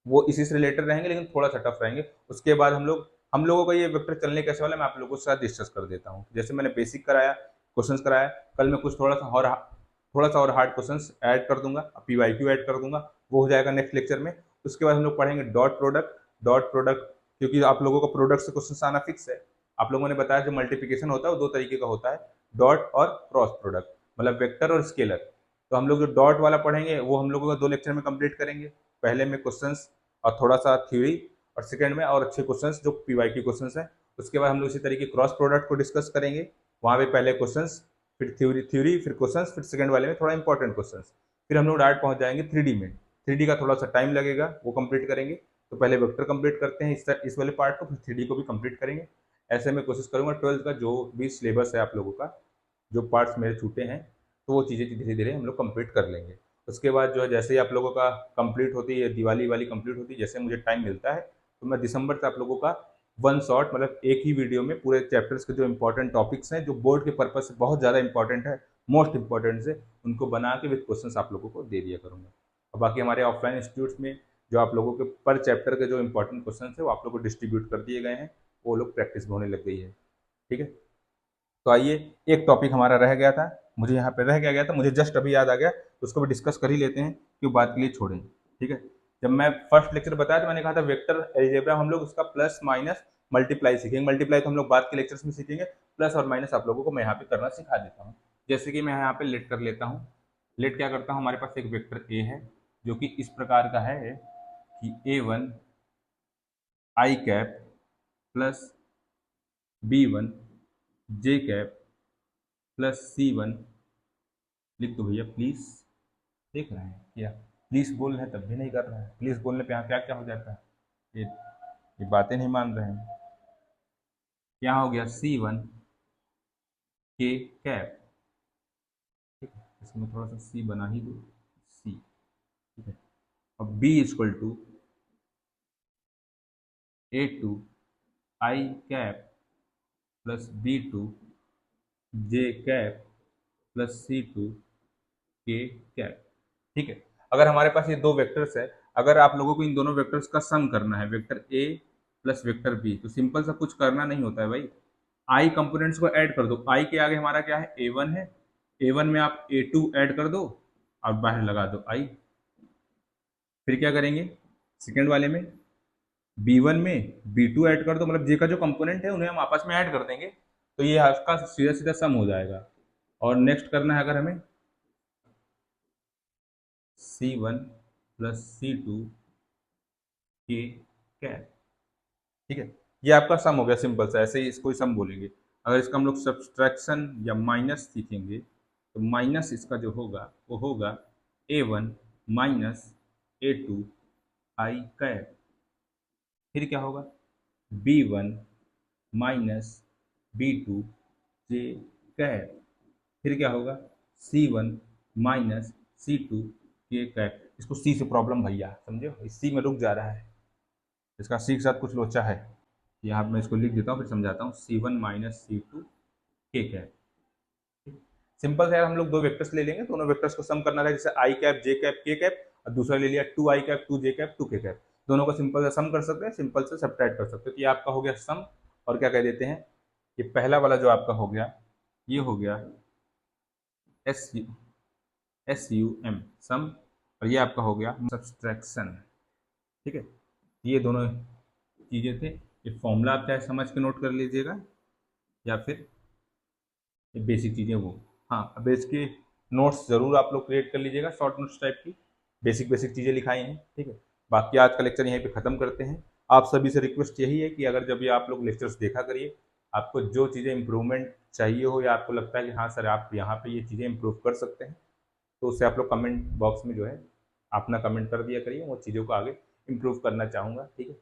वो इसी से रिलेटेड रहेंगे, लेकिन थोड़ा सा टफ रहेंगे। उसके बाद हम लोगों का ये वेक्टर चलने कैसे वाला, मैं आप लोगों के साथ डिस्कस कर देता हूँ। जैसे मैंने बेसिक कराया, क्वेश्चंस कराया, कल मैं कुछ थोड़ा सा और हार्ड क्वेश्चंस ऐड कर दूंगा, पीवाईक्यू ऐड कर दूंगा, वो हो जाएगा नेक्स्ट लेक्चर में। उसके बाद हम लोग पढ़ेंगे डॉट प्रोडक्ट, क्योंकि आप लोगों का प्रोडक्ट से क्वेश्चन आना फिक्स है। आप लोगों ने बताया जो मल्टीप्लिकेशन होता है वो 2 तरीके का होता है, डॉट और क्रॉस प्रोडक्ट, मतलब वेक्टर और स्केलर। तो हम लोग जो डॉट वाला पढ़ेंगे वो हम लोगों का 2 लेक्चर में कंप्लीट करेंगे, पहले में क्वेश्चंस और थोड़ा सा थ्योरी, और सेकंड में और अच्छे क्वेश्चंस जो पीवाईक्यू क्वेश्चंस हैं। उसके बाद हम लोग इसी तरीके क्रॉस प्रोडक्ट को डिस्कस करेंगे, वहाँ पे पहले क्वेश्चंस, फिर थ्योरी फिर क्वेश्चंस, फिर सेकंड वाले में थोड़ा इंपॉर्टेंट क्वेश्चंस। फिर हम लोग डायरेक्ट पहुंच जाएंगे 3D में। 3D का थोड़ा सा टाइम लगेगा, वो कंप्लीट करेंगे। तो पहले वेक्टर कंप्लीट करते हैं इस वाले पार्ट को, फिर 3D को भी कंप्लीट करेंगे। ऐसे में कोशिश करूंगा 12th का जो भी सिलेबस है आप लोगों का, जो पार्ट्स मेरे छूटे हैं, तो वो चीज़ें धीरे धीरे हम लोग कंप्लीट कर लेंगे। उसके बाद जो है जैसे ही आप लोगों का कंप्लीट होती है, दिवाली वाली कंप्लीट होती है, जैसे मुझे टाइम मिलता है तो मैं दिसंबर से आप लोगों का वन शॉट, मतलब एक ही वीडियो में पूरे चैप्टर्स के जो इंपॉर्टेंट टॉपिक्स हैं, जो बोर्ड के पर्पज से बहुत ज़्यादा इंपॉर्टेंट है, मोस्ट इंपॉर्टेंट है, उनको बना के विद क्वेश्चंस आप लोगों को दे दिया करूँगा। और बाकी हमारे ऑफलाइन इंस्टीट्यूट्स में जो आप लोगों के पर चैप्टर के जो इंपॉर्टेंट क्वेश्चन है वो आप लोगों को डिस्ट्रीब्यूट कर दिए गए हैं, वो लोग प्रैक्टिस होने लग गई है। ठीक है, तो आइए, एक टॉपिक हमारा रह गया था, मुझे यहाँ पे रह गया था, मुझे जस्ट अभी याद आ गया, तो उसको भी डिस्कस कर ही लेते हैं, क्यों बात के लिए छोड़ें। ठीक है, जब मैं फर्स्ट लेक्चर बताया तो मैंने कहा था वेक्टर अलजेब्रा हम लोग उसका प्लस माइनस मल्टीप्लाई सीखेंगे। मल्टीप्लाई तो हम लोग बाद के लेक्चर्स में सीखेंगे, प्लस और माइनस आप लोगों को मैं यहाँ पे करना सिखा देता हूँ। जैसे कि मैं यहाँ पे लेट कर लेता हूँ। लेट क्या करता हूँ, हमारे पास एक वेक्टर ए है जो कि इस प्रकार का है कि A1 आई कैप प्लस B1 जे कैप प्लस C1, लिख दो भैया प्लीज। देख रहे हैं क्या, प्लीज बोल रहे हैं तब भी नहीं कर रहे हैं। प्लीज बोलने पे यहाँ क्या क्या हो जाता है, ये बातें नहीं मान रहे हैं। यहाँ हो गया C1 के कैप, ठीक है, इसमें थोड़ा सा C बना ही दो, C। ठीक है, अब B equal to A2 I cap plus B2 J cap plus C2 K cap. ठीक है, अगर हमारे पास ये दो वेक्टर्स है, अगर आप लोगों को इन दोनों वेक्टर्स का सम करना है, vector A plus vector B, तो सिंपल सा कुछ करना नहीं होता है भाई, आई कंपोनेंट्स को ऐड कर दो। आई के आगे हमारा क्या है, A1 है, A1 में आप A2 ऐड कर दो और बाहर लगा दो आई। फिर क्या करेंगे, सेकेंड वाले में B1 में B2 ऐड कर दो, मतलब जे का जो कंपोनेंट है उन्हें हम आपस में ऐड कर देंगे, तो ये आपका सीधा सीधा सम हो जाएगा। और नेक्स्ट करना है अगर हमें C1 plus C2 K cap. ठीक है, ये आपका सम हो गया सिंपल सा, ऐसे ही इसको ही सम बोलेंगे। अगर इसका हम लोग सब्सट्रैक्शन या माइनस सीखेंगे, तो माइनस इसका जो होगा वो होगा A1 minus A2 I cap. फिर क्या होगा, B1 minus B2 J cap. फिर क्या होगा, C1 minus C2 K cap. इसको C से प्रॉब्लम भैया समझे, इस C में रुक जा रहा है, इसका C के साथ कुछ लोचा है। यहाँ मैं इसको लिख देता हूँ फिर समझाता हूँ, C1 minus C2 K cap. Simple से यार हम लोग दो वेक्टर्स ले लेंगे, दोनों वेक्टर्स को सम करना है, जैसे आई कैप जे कैप के कैप, और दूसरा ले लिया 2 आई कैप 2 जे कैप 2 के कैप। दोनों का सिंपल से सम कर सकते हैं, सिंपल से सब्ट्रैक्ट कर सकते हैं। तो ये आपका हो गया सम, और क्या कह देते हैं, ये पहला वाला जो आपका हो गया, ये हो गया SUM सम, और ये आपका हो गया सब्सट्रैक्शन। ठीक है, ये दोनों चीज़ें थे। ये फॉर्मूला आप चाहे समझ के नोट कर लीजिएगा, या फिर ये बेसिक चीज़ें वो, हाँ अब इसके नोट्स ज़रूर आप लोग क्रिएट कर लीजिएगा, शॉर्ट नोट्स टाइप की, बेसिक बेसिक चीज़ें लिखाई हैं। ठीक है, बाकी आज का लेक्चर यहीं पे ख़त्म करते हैं। आप सभी से रिक्वेस्ट यही है कि अगर जब भी आप लोग लेक्चर्स देखा करिए, आपको जो चीज़ें इंप्रूवमेंट चाहिए हो, या आपको लगता है कि हाँ सर आप यहाँ पे ये चीज़ें इंप्रूव कर सकते हैं, तो उससे आप लोग कमेंट बॉक्स में जो है अपना कमेंट कर दिया करिए, वो चीज़ों को आगे इम्प्रूव करना चाहूँगा। ठीक है,